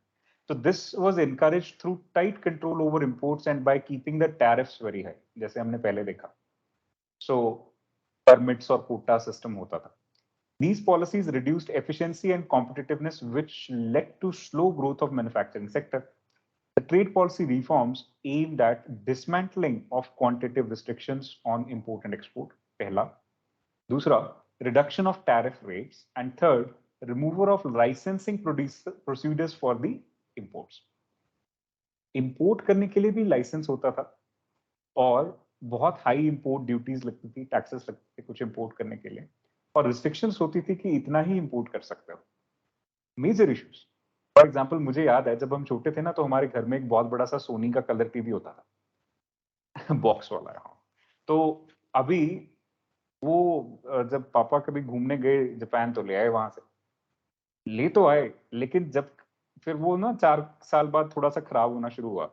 So this was encouraged through tight control over imports and by keeping the tariffs very high, जैसे हमने पहले देखा. So permits और quota system होता था. These policies reduced efficiency and competitiveness, which led to slow growth of manufacturing sector. The trade policy reforms aimed at dismantling of quantitative restrictions on import and export. पहला. दूसरा, reduction of tariff rates, and third, removal of licensing procedures for the imports. Import करने के लिए भी licence होता था और बहुत हाई इंपोर्ट ड्यूटीज लगती थी, टैक्सेस लगते थे कुछ इंपोर्ट करने के लिए, और रिस्ट्रिक्शंस होती थी कि इतना ही इंपोर्ट कर सकते हो. मेजर इश्यूज, फॉर एग्जांपल मुझे याद है जब हम छोटे थे ना तो हमारे घर में एक बहुत बड़ा सा सोनी का कलर टीवी होता था बॉक्स वाला. हाँ. तो अभी वो जब पापा कभी घूमने गए जापान तो ले आए, वहां से ले तो आए, लेकिन जब फिर वो ना 4 साल बाद थोड़ा सा खराब होना शुरू हुआ.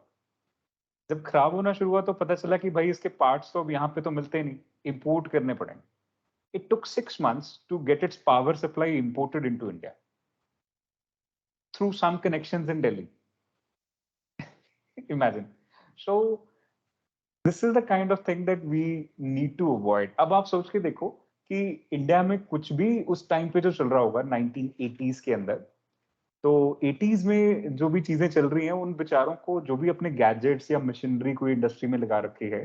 जब खराब होना शुरू हुआ तो पता चला कि भाई इसके पार्ट्स तो अब यहाँ पे तो मिलते नहीं, इंपोर्ट करने पड़ेंगे. It took 6 months to get its power supply imported into India through some connections in Delhi. Imagine. So this is the kind of thing that we need to avoid. अब आप सोच के देखो कि इंडिया में कुछ भी उस टाइम पे जो चल रहा होगा 1980s के अंदर, तो 80s में जो भी चीजें चल रही हैं उन बेचारों को जो भी अपने गैजेट्स या मशीनरी कोई इंडस्ट्री में लगा रखी है,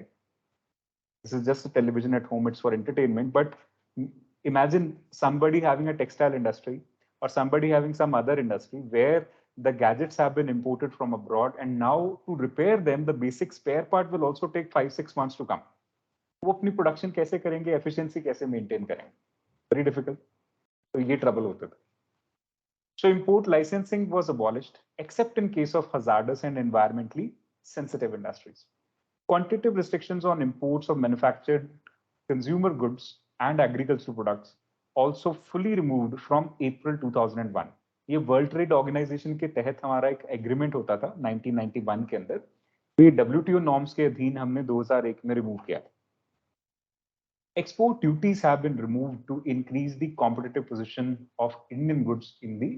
this is just a television at home, it's for entertainment, but imagine somebody having a textile industry or somebody having some other industry where the gadgets have been imported from abroad, and now to repair them the basic spare part will also take 5-6 months to come. वो अपनी production कैसे करेंगे, efficiency कैसे maintain करेंगे? Very difficult. तो ये trouble होता था. So import licensing was abolished except in case of hazardous and environmentally sensitive industries. Quantitative restrictions on imports of manufactured consumer goods and agricultural products also fully removed from April 2001. ये world trade organisation के तहत हमारा एक agreement होता था 1991 के अंदर, ये WTO नॉर्म्स के अधीन हमने 2001 में रिमूव किया. Export duties have been removed to increase the competitive position of Indian goods in the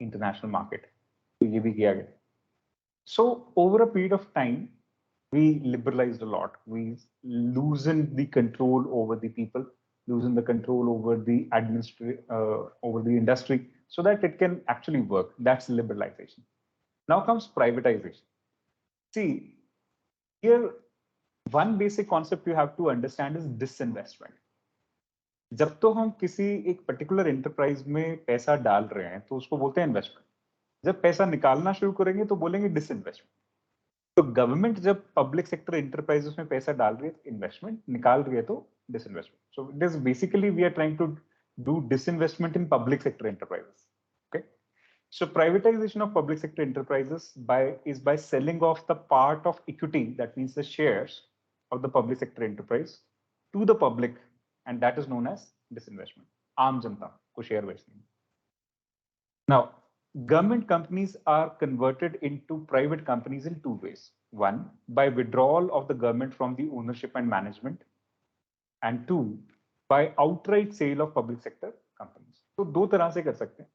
international market. तो ये भी किया गया. So over a period of time, we liberalized a lot. We loosened the control over the people, loosened the control over the over the industry, so that it can actually work. That's liberalization. Now comes privatization. See, here one basic concept you have to understand is disinvestment. जब तो हम किसी एक particular enterprise में पैसा डाल रहे हैं तो उसको बोलते हैं इन्वेस्टमेंट. जब पैसा निकालना शुरू करेंगे तो बोलेंगे डिसइन्वेस्टमेंट. तो गवर्नमेंट जब पब्लिक सेक्टर एंटरप्राइजेस में पैसा डाल रही है, इन्वेस्टमेंट निकाल रही है, तो disinvestment. So it is basically we are trying to do disinvestment in public sector enterprises. Okay. So privatization of public sector enterprises is by selling off the part of equity, that means the shares of the public sector enterprise, to the public, and that is known as disinvestment. आम जनता को share बेचने. Now, government companies are converted into private companies in two ways. One, by withdrawal of the government from the ownership and management, and two, by outright sale of public sector companies. तो दो तरह से कर सकते हैं.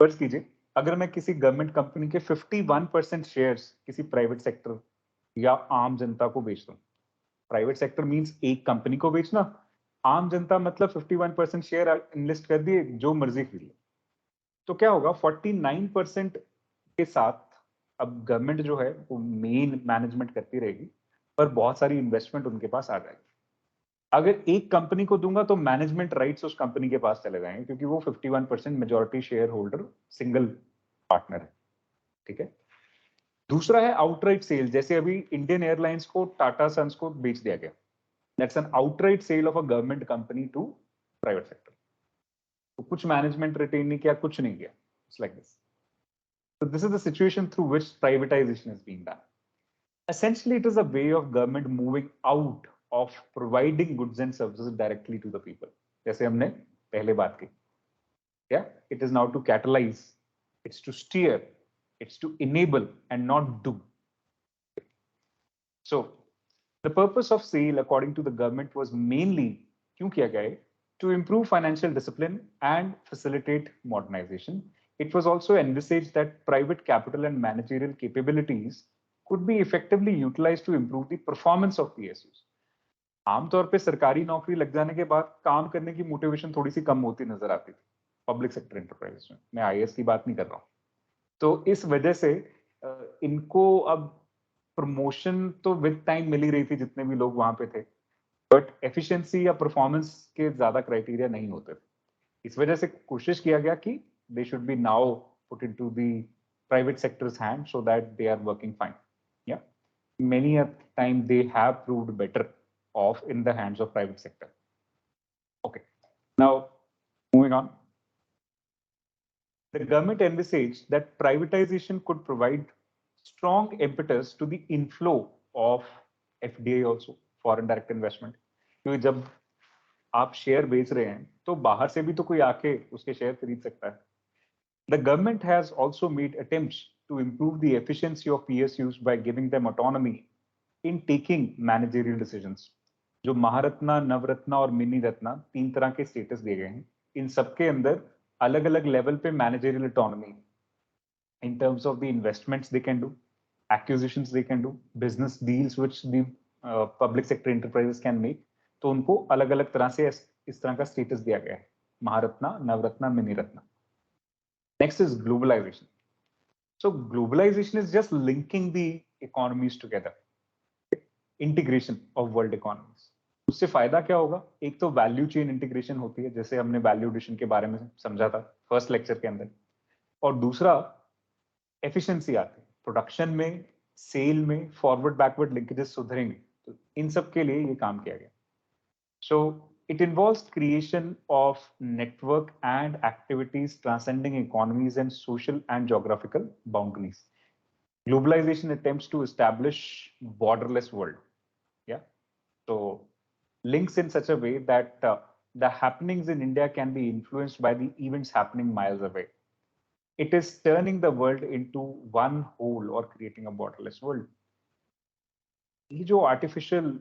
फर्ज कीजिए, अगर मैं किसी गवर्नमेंट कंपनी के 51% शेयर्स किसी प्राइवेट सेक्टर या आम जनता को बेच दूं. प्राइवेट सेक्टर मींस एक कंपनी को बेचना, आम जनता मतलब 51% शेयर इन्वेस्ट कर दिए, जो मर्जी खरीद ले. तो क्या होगा, 49% के साथ अब गवर्नमेंट जो है वो मेन मैनेजमेंट करती रहेगी, पर बहुत सारी इन्वेस्टमेंट उनके पास आ जाएगी. अगर एक कंपनी को दूंगा तो मैनेजमेंट राइट्स उस कंपनी के पास चले जाएंगे, क्योंकि वो 51% majority share holder single partner है. ठीक है. दूसरा है आउटराइट सेल. जैसे अभी इंडियन एयरलाइंस को टाटा सन्स को बेच दिया गया. That's an outright sale of a government company to private sector. तो कुछ मैनेजमेंट रिटेन नहीं किया, कुछ नहीं किया. It's like this. So this is the situation through which privatization is being done. Essentially, it is a way of government moving out of providing goods and services directly to the people. जैसे हमने पहले बात की. Yeah, it is now to catalyze, it's to steer, it's to enable and not do. So the purpose of sale according to the government was mainly, क्यों किया गया है, to improve financial discipline and facilitate modernization. It was also envisaged that private capital and managerial capabilities could be effectively utilized to improve the performance of PSUs. आमतौर पे सरकारी नौकरी लग जाने के बाद काम करने की मोटिवेशन थोड़ी सी कम होती नजर आती थी पब्लिक सेक्टर एंटरप्राइजेस में. मैं आईएएस की बात नहीं कर रहा हूँ. तो इस वजह से इनको अब प्रमोशन तो विद टाइम मिल ही रही थी जितने भी लोग वहां पे थे, बट एफिशिएंसी या परफॉर्मेंस के ज्यादा क्राइटेरिया नहीं होते थे. इस वजह से कोशिश किया गया कि they should be now put into the private sectors hand so that they are working fine. Yeah many a time they have proved better off in the hands of private sector. Okay, now moving on. The government envisaged that privatization could provide strong impetus to the inflow of FDI also, foreign direct investment. क्योंकि जब आप share बेच रहे हैं तो बाहर से भी तो कोई आके उसके शेयर खरीद सकता है. The government has also made attempts to improve the efficiency of PSUs by giving them autonomy in taking managerial decisions. जो महारत्ना, नवरत्ना और मिनी रत्ना तीन तरह के स्टेटस दिए गए हैं, इन सबके अंदर अलग अलग लेवल पे managerial autonomy in terms of the investments they can do, acquisitions they can do, business deals which the public sector enterprises can make. तो उनको अलग अलग तरह से इस तरह का स्टेटस दिया गया है, Maharatna, Navratna, Miniratna. Next is globalisation. So globalisation is just linking the economies together, integration of world economies. उससे फायदा क्या होगा, एक तो वैल्यू चेन इंटीग्रेशन होती है, जैसे हमने वैल्यू एडिशन के बारे में समझा था फर्स्ट लेक्चर के अंदर, और दूसरा एफिशिएंसी आती है प्रोडक्शन में, सेल में, फॉरवर्ड बैकवर्ड लिंकेजेस सुधरेंगे. तो इन सब के लिए ये काम किया गया. So it involves creation of network and activities transcending economies and social and geographical boundaries. Globalization attempts to establish borderless world. Yeah, so links in such a way that the happenings in India can be influenced by the events happening miles away. It is turning the world into one whole or creating a borderless world. ये जो artificial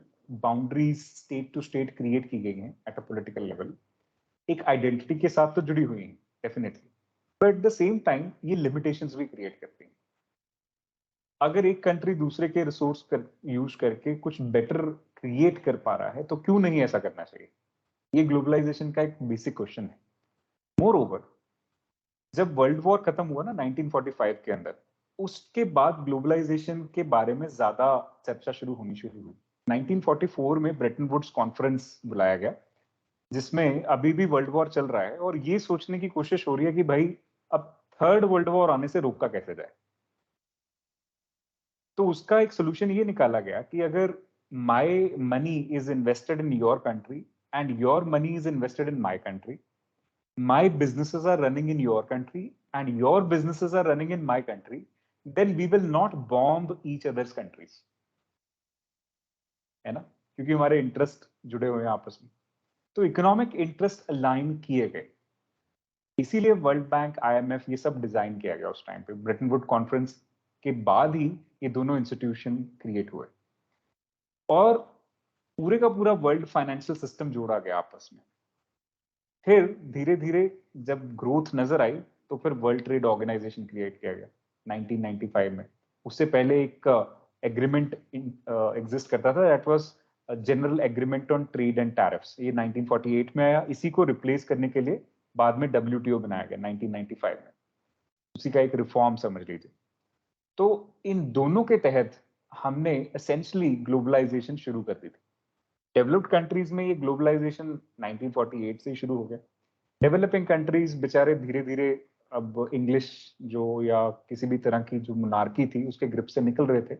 boundaries state to state create की गई हैं at a political level, एक identity के साथ तो जुड़ी हुई हैं definitely, but at the same time ये limitations भी create करती हैं. अगर एक कंट्री दूसरे के रिसोर्स यूज करके कुछ बेटर क्रिएट कर पा रहा है तो क्यों नहीं ऐसा करना चाहिए. ये ग्लोबलाइजेशन का एक बेसिक क्वेश्चन है. मोर ओवर, जब वर्ल्ड वॉर खत्म हुआ ना 1945 के अंदर, उसके बाद ग्लोबलाइजेशन के बारे में ज्यादा चर्चा शुरू हुई. 1944 में ब्रेटन वुड्स कॉन्फ्रेंस बुलाया गया, जिसमें अभी भी वर्ल्ड वॉर चल रहा है और ये सोचने की कोशिश हो रही है कि भाई अब थर्ड वर्ल्ड वॉर आने से रोका कैसे जाए. तो उसका एक सोल्यूशन ये निकाला गया कि अगर my money is invested in your country and your money is invested in my country, my businesses are running in your country and your businesses are running in my country, then we will not bomb each other's countries, है ना, क्योंकि हमारे interest जुड़े हुए हैं आपस में। तो इकोनॉमिक इंटरेस्ट अलाइन किए गए, इसीलिए वर्ल्ड बैंक, आईएमएफ, ये सब डिजाइन किया गया उस टाइम पे। ब्रेटन वुड कॉन्फ्रेंस के बाद ही ये दोनों इंस्टीट्यूशन क्रिएट हुए और पूरे का पूरा वर्ल्ड फाइनेंशियल सिस्टम जोड़ा गया आपस में। फिर धीरे धीरे जब ग्रोथ नजर आई तो फिर वर्ल्ड ट्रेड ऑर्गेनाइजेशन क्रिएट किया गया 1995 में। उससे पहले एक एग्रीमेंट एग्जिस्ट करता था, that was general agreement on trade and tariffs, ये 1948 में आया। इसी को रिप्लेस करने के लिए बाद में डब्ल्यूटीओ बनाया गया 1995 में, उसी का एक रिफॉर्म समझ लीजिए। तो इन दोनों के तहत हमने एसेंशियली ग्लोबलाइजेशन शुरू कर दी थी। डेवलप्ड कंट्रीज में ये ग्लोबलाइजेशन 1948 से शुरू हो गया। डेवलपिंग कंट्रीज बेचारे धीरे धीरे अब इंग्लिश जो या किसी भी तरह की जो मोनार्की थी उसके ग्रिप से निकल रहे थे।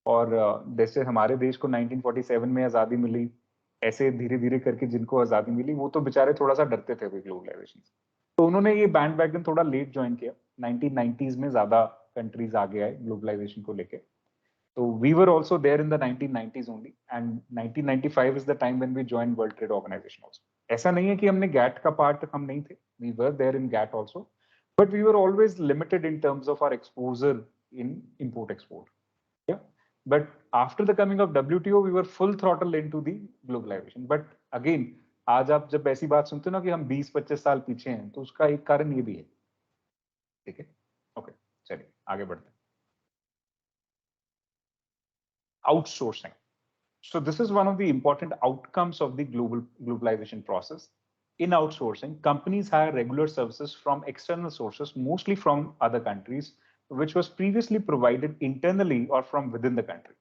और जैसे हमारे देश को 1947 में आज़ादी मिली, ऐसे धीरे धीरे करके जिनको आज़ादी मिली वो तो बेचारे थोड़ा सा डरते थे ग्लोबलाइजेशन से, तो उन्होंने ये बैंड वैगन थोड़ा लेट ज्वाइन किया। 1990s में ज्यादा कंट्रीज आगे आए ग्लोबलाइजेशन को लेके। So we were also there in the 1990s only, and 1995 is the time when we joined World Trade Organization also. ऐसा नहीं है कि हमने GATT का पार्ट हम नहीं थे, we were there in GATT also, but we were always limited in terms of our exposure in import-export. Yeah, but after the coming of WTO, we were full throttle into the globalization. But again, आज आप जब ऐसी बात सुनते हो ना कि हम 20-25 साल पीछे हैं, तो उसका एक कारण ये भी है। ठीक है, ओके, चलिए आगे बढ़ते हैं। Outsourcing. So this is one of the important outcomes of the globalization process. In outsourcing, companies hire regular services from external sources, mostly from other countries, which was previously provided internally or from within the country.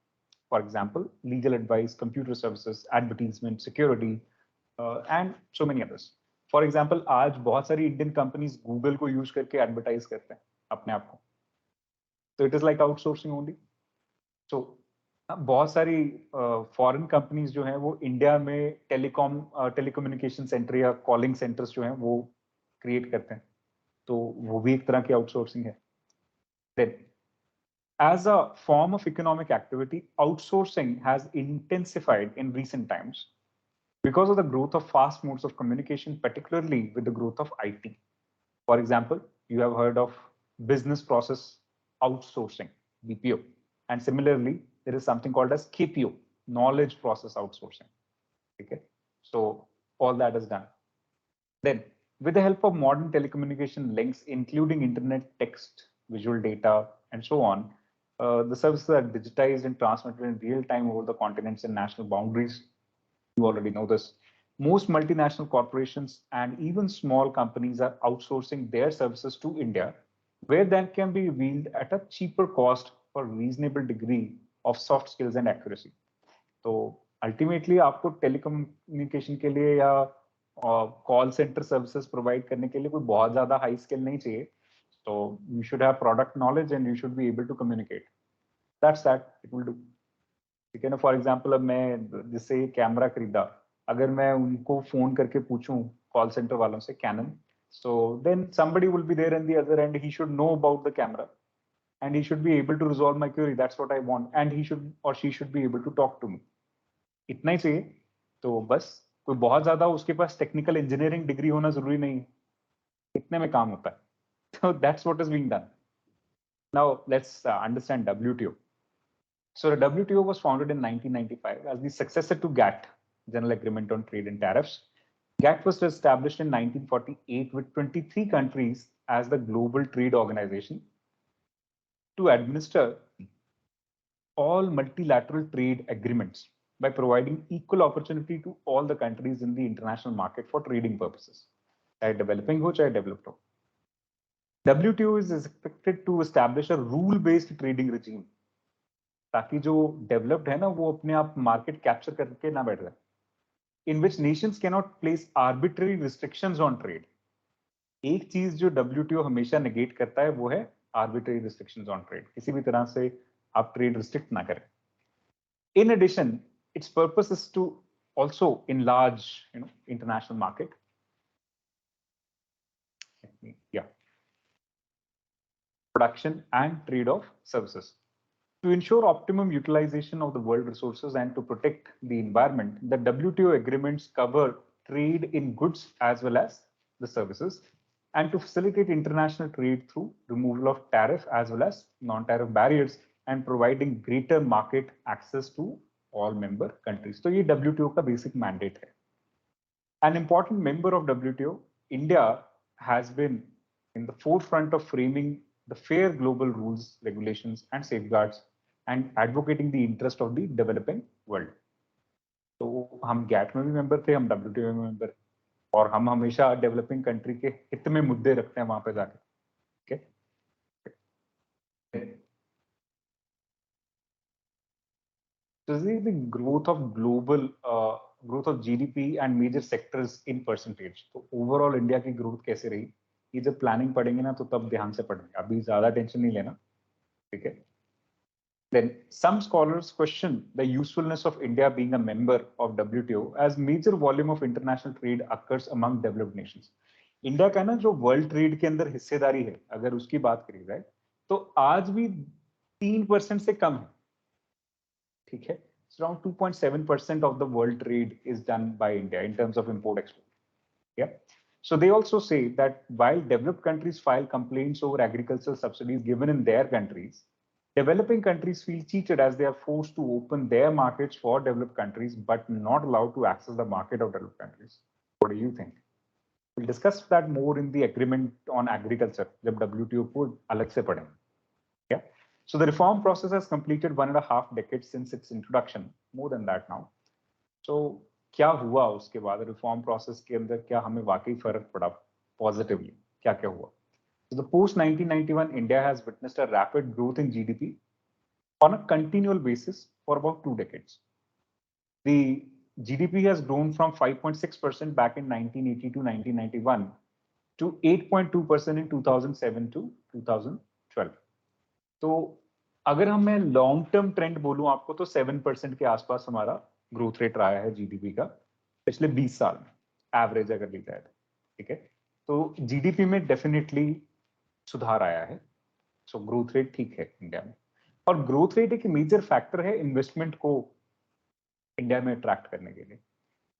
For example, legal advice, computer services, advertisement, security, and so many others. For example, आज बहुत सारी Indian companies Google को use करके advertise करते हैं अपने आप को. So it is like outsourcing only. So बहुत सारी फॉरेन कंपनीज जो हैं वो इंडिया में टेलीकम्युनिकेशन सेंटर या कॉलिंग सेंटर्स जो हैं वो क्रिएट करते हैं, तो वो भी एक तरह की आउटसोर्सिंग है। Then as a form of economic activity, outsourcing has intensified in recent times because of the growth of fast modes of communication, particularly with the growth of IT. For example, you have heard of business process outsourcing, BPO. And similarly, there is something called as KPO, knowledge process outsourcing. Okay, so all that is done. Then, with the help of modern telecommunication links, including internet, text, visual data, and so on, the services are digitized and transmitted in real time over the continents and national boundaries. You already know this. Most multinational corporations and even small companies are outsourcing their services to India, where that can be revealed at a cheaper cost for reasonable degree of soft skills and accuracy. तो ultimately आपको telecommunication के लिए या call centre services provide करने के लिए कोई बहुत ज्यादा हाई स्किल नहीं चाहिए। तो you should have product knowledge and you should be able to communicate, that's that it will do. ठीक है ना, फॉर एग्जांपल अब मैं जिससे कैमरा खरीदा, अगर मैं उनको फोन करके पूछूं कॉल सेंटर वालों से, cannon, so then somebody will be there in the other end, he should know about the camera and he should be able to resolve my query, that's what I want, and he should or she should be able to talk to me. इतना ही चाहिए। तो बस कोई बहुत ज्यादा उसके पास technical engineering degree होना जरूरी नहीं है, इतने में काम होता है। So that's what is being done. Now let's understand WTO. So the WTO was founded in 1995 as the successor to GATT, General Agreement on Trade and Tariffs. GATT was established in 1948 with 23 countries as the Global Trade Organization to administer all multilateral trade agreements by providing equal opportunity to all the countries in the international market for trading purposes, चाहे developing हो चाहे developed हो. WTO is expected to establish a rule-based trading regime, ताकि जो developed है ना वो अपने आप market capture करके ना बैठ जाए, in which nations cannot place arbitrary restrictions on trade. एक चीज जो WTO हमेशा negate करता है वो है arbitrary restrictions on trade. किसी भी तरह से आप ट्रेड रिस्ट्रिक्ट ना करें. In addition, its purpose is to also enlarge, international market. Yeah. Production and trade of services. To ensure optimum utilization of the world resources and to protect the environment, the WTO agreements cover trade in goods as well as the services, and to facilitate international trade through removal of tariff as well as non-tariff barriers and providing greater market access to all member countries. So, ये WTO का basic mandate है. An important member of WTO, India has been in the forefront of framing the fair global rules, regulations, and safeguards, and advocating the interest of the developing world. तो हम gate में भी member थे, हम WTO में member, और हम हमेशा डेवलपिंग कंट्री के हित में मुद्दे रखते हैं वहां पे जाके. Okay? So this is the growth of growth of GDP and major sectors in percentage. तो ओवरऑल इंडिया की ग्रोथ कैसे रही, ये जब प्लानिंग पढ़ेंगे ना तो तब ध्यान से पढ़ेंगे, अभी ज्यादा टेंशन नहीं लेना. ठीक है. Then some scholars question the usefulness of India being a member of WTO as major volume of international trade occurs among developed nations. India का ना जो वर्ल्ड ट्रेड के अंदर हिस्सेदारी है, अगर उसकी बात करी जाए तो आज भी 3% से कम है. ठीक है. Around 2.7% of the world trade is done by India in terms of import export. Yeah. So they also say that while developed countries file complaints over agricultural subsidies given in their countries, developing countries feel cheated as they are forced to open their markets for developed countries but not allowed to access the market of developed countries. What do you think? We'll discuss that more in the agreement on agriculture जब WTO को अलग से पढ़ेंगे. Yeah. So the reform process has completed 1.5 decades since its introduction, more than that now. So क्या हुआ उसके बाद reform process के अंदर, क्या हमें वाकई फर्क पड़ा पॉजिटिवली, क्या क्या हुआ? So the post 1991 India has witnessed a rapid growth in GDP on a continual basis for about 2 decades. The GDP has grown from 5.6% back in 1980 to 1991 to 8.2% in 2007 to 2012. तो अगर हम मैं लॉन्ग टर्म ट्रेंड बोलूं आपको तो 7% के आसपास हमारा ग्रोथ रेट रहा है जीडीपी का पिछले 20 साल में, एवरेज अगर ली जाए. ठीक है. तो जीडीपी में डेफिनेटली सुधार आया है. सो ग्रोथ रेट ठीक है इंडिया में, और ग्रोथ रेट एक मेजर फैक्टर है इन्वेस्टमेंट को इंडिया में अट्रैक्ट करने के लिए,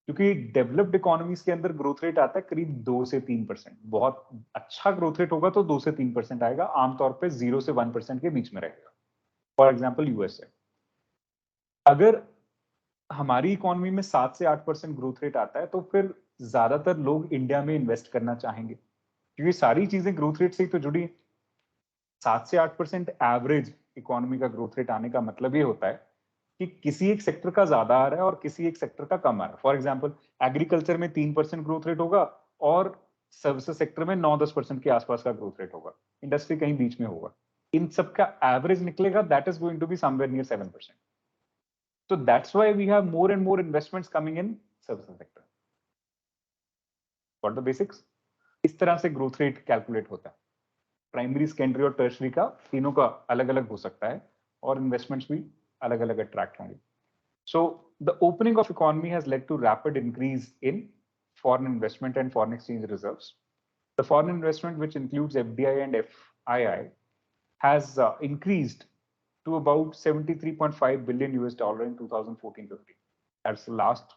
क्योंकि डेवलप्ड इकोनॉमीज के अंदर ग्रोथ रेट आता है करीब 2 से 3%. बहुत अच्छा ग्रोथ रेट होगा तो 2 से 3% आएगा, आमतौर पे 0 से 1% के बीच में रहेगा. फॉर एग्जाम्पल यूएसए, अगर हमारी इकोनॉमी में 7 से 8% ग्रोथ रेट आता है तो फिर ज्यादातर लोग इंडिया में इन्वेस्ट करना चाहेंगे, क्योंकि सारी चीजें ग्रोथ रेट से ही तो जुड़ी. 7 से 8% एवरेज इकोनॉमी का ग्रोथ रेट आने का मतलब ये होता है कि किसी एक सेक्टर का ज्यादा आ रहा है और किसी एक सेक्टर का कम आ रहा है. फॉर एग्जाम्पल एग्रीकल्चर में 3% ग्रोथ रेट होगा और सर्विसेज सेक्टर में 9-10% के आसपास का ग्रोथ रेट होगा, इंडस्ट्री कहीं बीच में होगा. इन सब का एवरेज निकलेगा, that is going to be somewhere near 7%. So that's why we have more and more investments coming in services sector. Got the basics? इस तरह से ग्रोथ रेट कैलकुलेट होता है. प्राइमरी, सेकेंडरी और टर्शरी का तीनों का अलग अलग हो सकता है और इन्वेस्टमेंट्स भी अलग अलग अट्रैक्ट होंगे. So the opening of economy has led to rapid increase in foreign investment and foreign exchange reserves. The foreign investment, which includes FDI and FII, has increased to about 73.5 billion US dollar in 2014-15. That's the last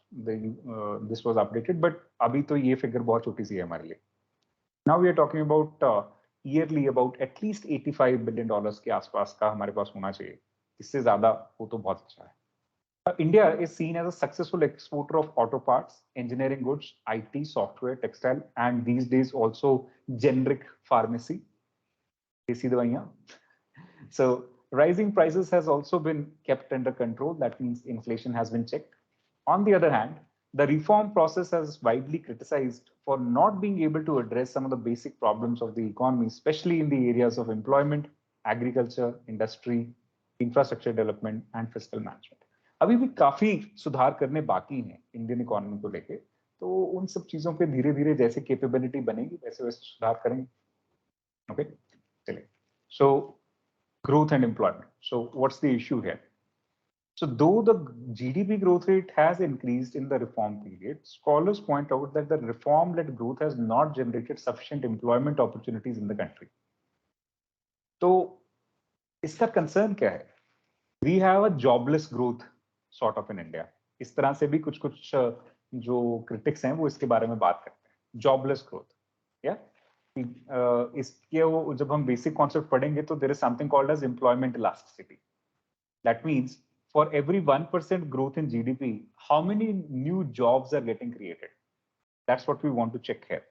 this was updated, but अभी तो ये figure बहुत छोटी सी है हमारे लिए. Now we are talking about yearly about at least 85 billion dollars के आसपास का हमारे पास होना चाहिए. इससे ज्यादा हो तो बहुत अच्छा है. India is seen as a successful exporter of auto parts, engineering goods, IT, software, textile, and these days also generic pharmacy. देसी दवाइयाँ. So rising prices has also been kept under control. That means inflation has been checked. On the other hand, the reform process has widely criticized for not being able to address some of the basic problems of the economy, especially in the areas of employment, agriculture, industry, infrastructure development, and fiscal management. अभी भी काफी सुधार करने बाकी हैं Indian economy को लेके, तो उन सब चीजों पे धीरे धीरे जैसे कैपेबिलिटी बनेगी वैसे वैसे सुधार करेंगे. ओके, चलिए. So growth and employment. So what's the issue here? So though the GDP growth rate has increased in the reform period, scholars point out that the reform-led growth has not generated sufficient employment opportunities in the country. तो इसका concern क्या है? We have a jobless growth sort of in India. इस तरह से भी कुछ जो critics हैं वो इसके बारे में बात करते हैं. Jobless growth, yeah? इसके वो जब हम basic concept पढ़ेंगे तो there is something called as employment elasticity. That means for every 1% growth in GDP, how many new jobs are getting created? That's what we want to check here.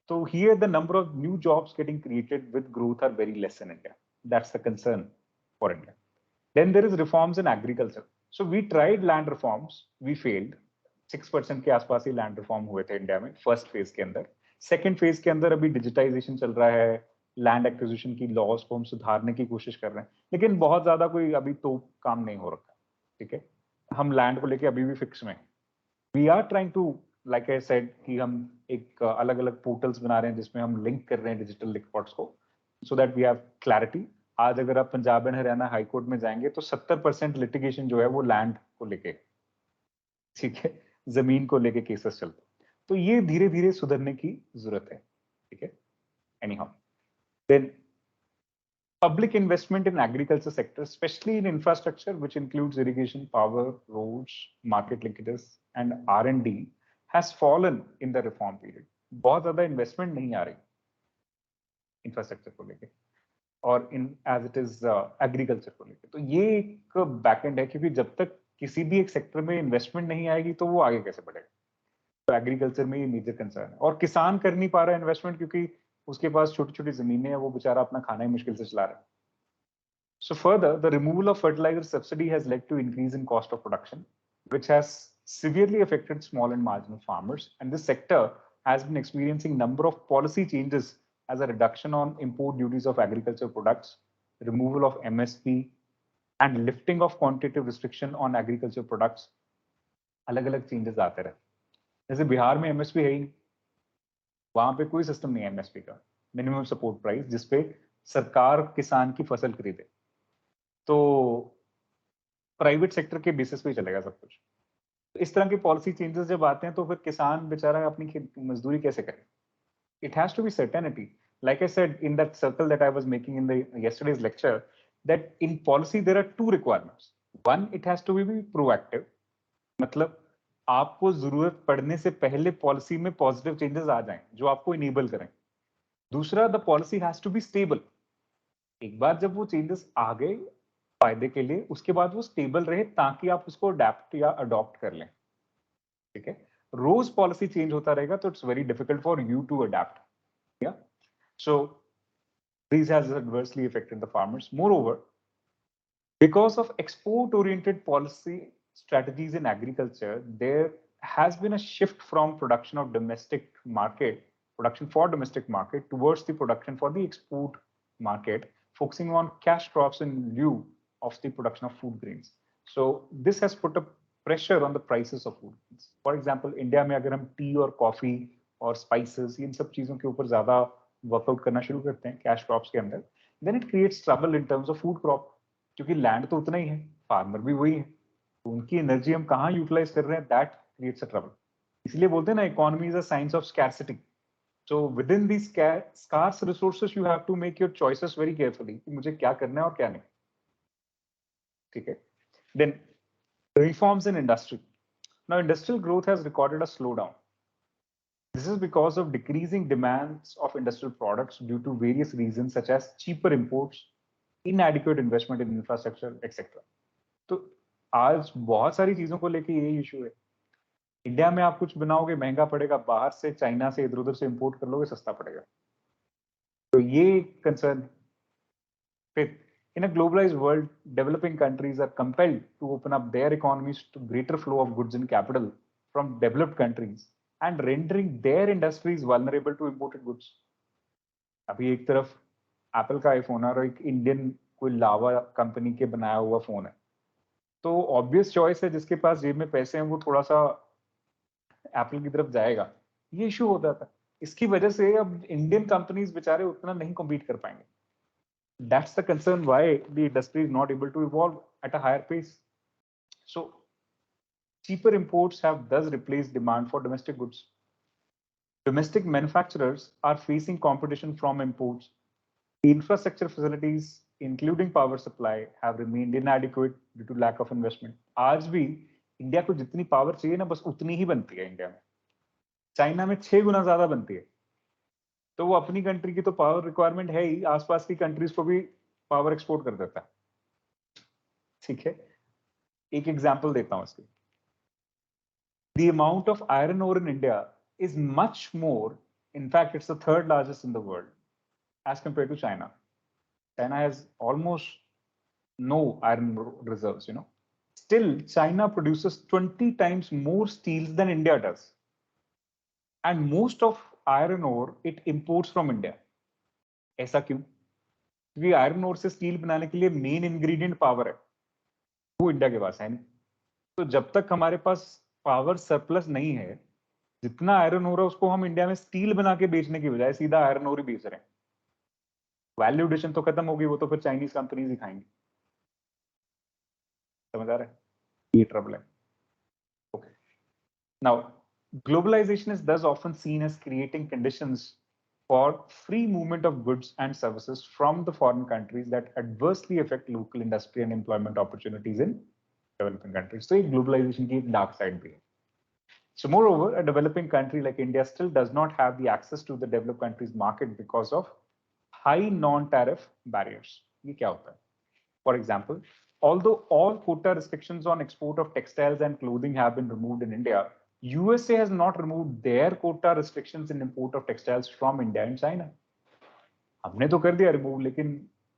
So here the number of new jobs getting created with growth are very less in India. That's the concern for India. Then there is reforms in agriculture. So we tried land reforms, we failed. 6% के आसपास ही land reform हुए थे India में first phase के अंदर. Second phase के अंदर अभी डिजिटाइजेशन चल रहा है, लैंड एक्विजिशन की लॉज को हम सुधारने की कोशिश कर रहे हैं, लेकिन बहुत ज्यादा कोई अभी तो काम नहीं हो रखा. ठीक है, हम लैंड को लेके अभी भी फिक्स में. We are trying to, like I said, कि हम एक अलग अलग पोर्टल्स बना रहे हैं जिसमें हम लिंक कर रहे हैं डिजिटल रिकॉर्ड्स को, so that we have clarity. आज अगर आप Punjab and Haryana high court में जाएंगे तो 70% लिटिगेशन जो है वो लैंड को लेके, ठीक है, जमीन को लेके केसेस चलते हैं. तो ये धीरे धीरे सुधरने की जरूरत है. ठीक है, anyhow, then public investment in agriculture sector, especially in infrastructure, which includes irrigation, power, roads, market linkages, and R&D, has fallen in the reform period. बहुत ज्यादा इन्वेस्टमेंट नहीं आ रही इंफ्रास्ट्रक्चर को लेके और इन एज इट इज एग्रीकल्चर को लेके. तो ये एक बैकएंड है, क्योंकि जब तक किसी भी एक सेक्टर में इन्वेस्टमेंट नहीं आएगी तो वो आगे कैसे बढ़ेगा. तो एग्रीकल्चर में ये मेजर कंसर्न है. और किसान कर नहीं पा रहा है इन्वेस्टमेंट क्योंकि उसके पास छोटी छोटी जमीनें हैं, वो बेचारा अपना खाना ही मुश्किल से चला रहा है. So further, the removal of fertilizer subsidy has led to increase in cost of production, which has severely affected small and marginal farmers. And this sector has been experiencing number of policy changes as a reduction on import duties of agricultural products, removal of MSP, and lifting of quantitative restriction on agricultural products. अलग-अलग changes आते रहे. जैसे बिहार में MSP है ही नहीं, वहां पे कोई सिस्टम नहीं है MSP का, मिनिमम सपोर्ट प्राइस, जिसपे सरकार किसान की फसल खरीदे. तो प्राइवेट सेक्टर के बेसिस पे ही चलेगा सब कुछ. तो इस तरह के पॉलिसी चेंजेस जब आते हैं तो फिर किसान बेचारा अपनी मजदूरी कैसे करे. It has to be certainty. Like I said in that circle that I was making in the yesterday's lecture, that in policy there are two requirements. One, it has to be proactive. मतलब आपको जरूरत पड़ने से पहले policy में positive changes आ जाएं जो आपको इनेबल करें. दूसरा, the policy has to be stable. एक बार जब वो चेंजेस आ गए फायदे के लिए, उसके बाद वो स्टेबल रहे ताकि आप उसको अडेप्ट या अडॉप्ट कर लें. ठीक है, रोज पॉलिसी चेंज होता रहेगा तो it's very difficult for you to adapt. Yeah so this has adversely affected the farmers. Moreover, because of export oriented policy strategies in agriculture, there has been a shift from production for domestic market towards the production for the export market, focusing on cash crops in lieu of the production of food grains. So this has put a pressure on the prices of food grains. For example, India में अगर हम T और coffee और spices इन सब चीजों के ऊपर ज्यादा वर्कआउट करना शुरू करते हैं कैश क्रॉप्स के अंदर, then it creates trouble in terms of food crop. क्योंकि लैंड तो उतना ही है, फार्मर भी वही है, तो उनकी एनर्जी हम कहाँ यूटिलाइज कर रहे हैं, दैट क्रिएट्स अ ट्रबल. इसलिए बोलते हैं ना, economy is a science of scarcity. So within these scarce resources, you have to make your choices very carefully. कि मुझे क्या करना है और क्या नहीं. ठीक है. Then reforms in industry. Now industrial growth has recorded a slowdown. This is because of decreasing demands of industrial products due to various reasons such as cheaper imports, inadequate investment in infrastructure, etc. तो आज बहुत सारी चीजों को लेके यही issue है. India में आप कुछ बनाओगे महंगा पड़ेगा, बाहर से चाइना से इधर उधर से इंपोर्ट कर लोगे सस्ता पड़ेगा. तो ये कंसर्न. फिर in a globalized world, developing countries are compelled to open up their economies to greater flow of goods and capital from developed countries and rendering their industries vulnerable to imported goods. अभी एक तरफ Apple का iPhone है और एक Indian कोई लावा company के बनाया हुआ फोन है, तो ऑब्वियस चॉइस है जिसके पास जेब में पैसे हैं वो थोड़ा सा एप्पल की तरफ जाएगा. ये इशू होता था. इसकी वजह से अब इंडियन कंपनीज बेचारे उतना नहीं कम्पीट कर पाएंगे. That's the concern why the industry is not able to evolve at a higher pace. So cheaper imports have thus replaced demand for domestic goods. Domestic manufacturers are facing competition from imports. Infrastructure facilities, including power supply, have remained inadequate due to lack of investment. आज भी India को जितनी power चाहिए ना, बस उतनी ही बनती है इंडिया में. चाइना में 6 गुना ज्यादा बनती है. तो वो अपनी कंट्री की तो पावर रिक्वायरमेंट है ही, आसपास की कंट्रीज को भी पावर एक्सपोर्ट कर देता है. ठीक है, एक एग्जांपल देता हूं इसकी. The amount of iron ore in India is much more. In fact, it's the third largest in the world as compared to China. China has almost no iron reserves, Still, China produces 20 times more steels than India does. And most of iron ore, it imports from India. ऐसा क्यों? क्योंकि iron ore से steel बनाने के लिए main ingredient power है, वो India के पास है नहीं. तो जब तक हमारे पास पावर सरप्लस नहीं है, जितना आयरन ओर है उसको हम इंडिया में स्टील बना के बेचने की बजाय सीधा आयरन ओर ही बेच रहे हैं. वैल्यू एडिशन तो खत्म होगी, वो तो फिर चाइनीज कंपनीज ही खाएंगी. समझ आ रहा है? ये ट्रबल है. Okay, now globalization is thus often seen as creating conditions for free movement of goods and services from the foreign countries that adversely affect local industry and employment opportunities in developing countries. So globalization की dark side भी है. So moreover, a developing country like India still does not have the access to the developed countries market because of high non-tariff barriers. ये क्या होता है? For example, although all quota restrictions on export of textiles and clothing have been removed in India, USA has not removed their quota restrictions in import of textiles from India and China. हमने तो कर दिया remove, लेकिन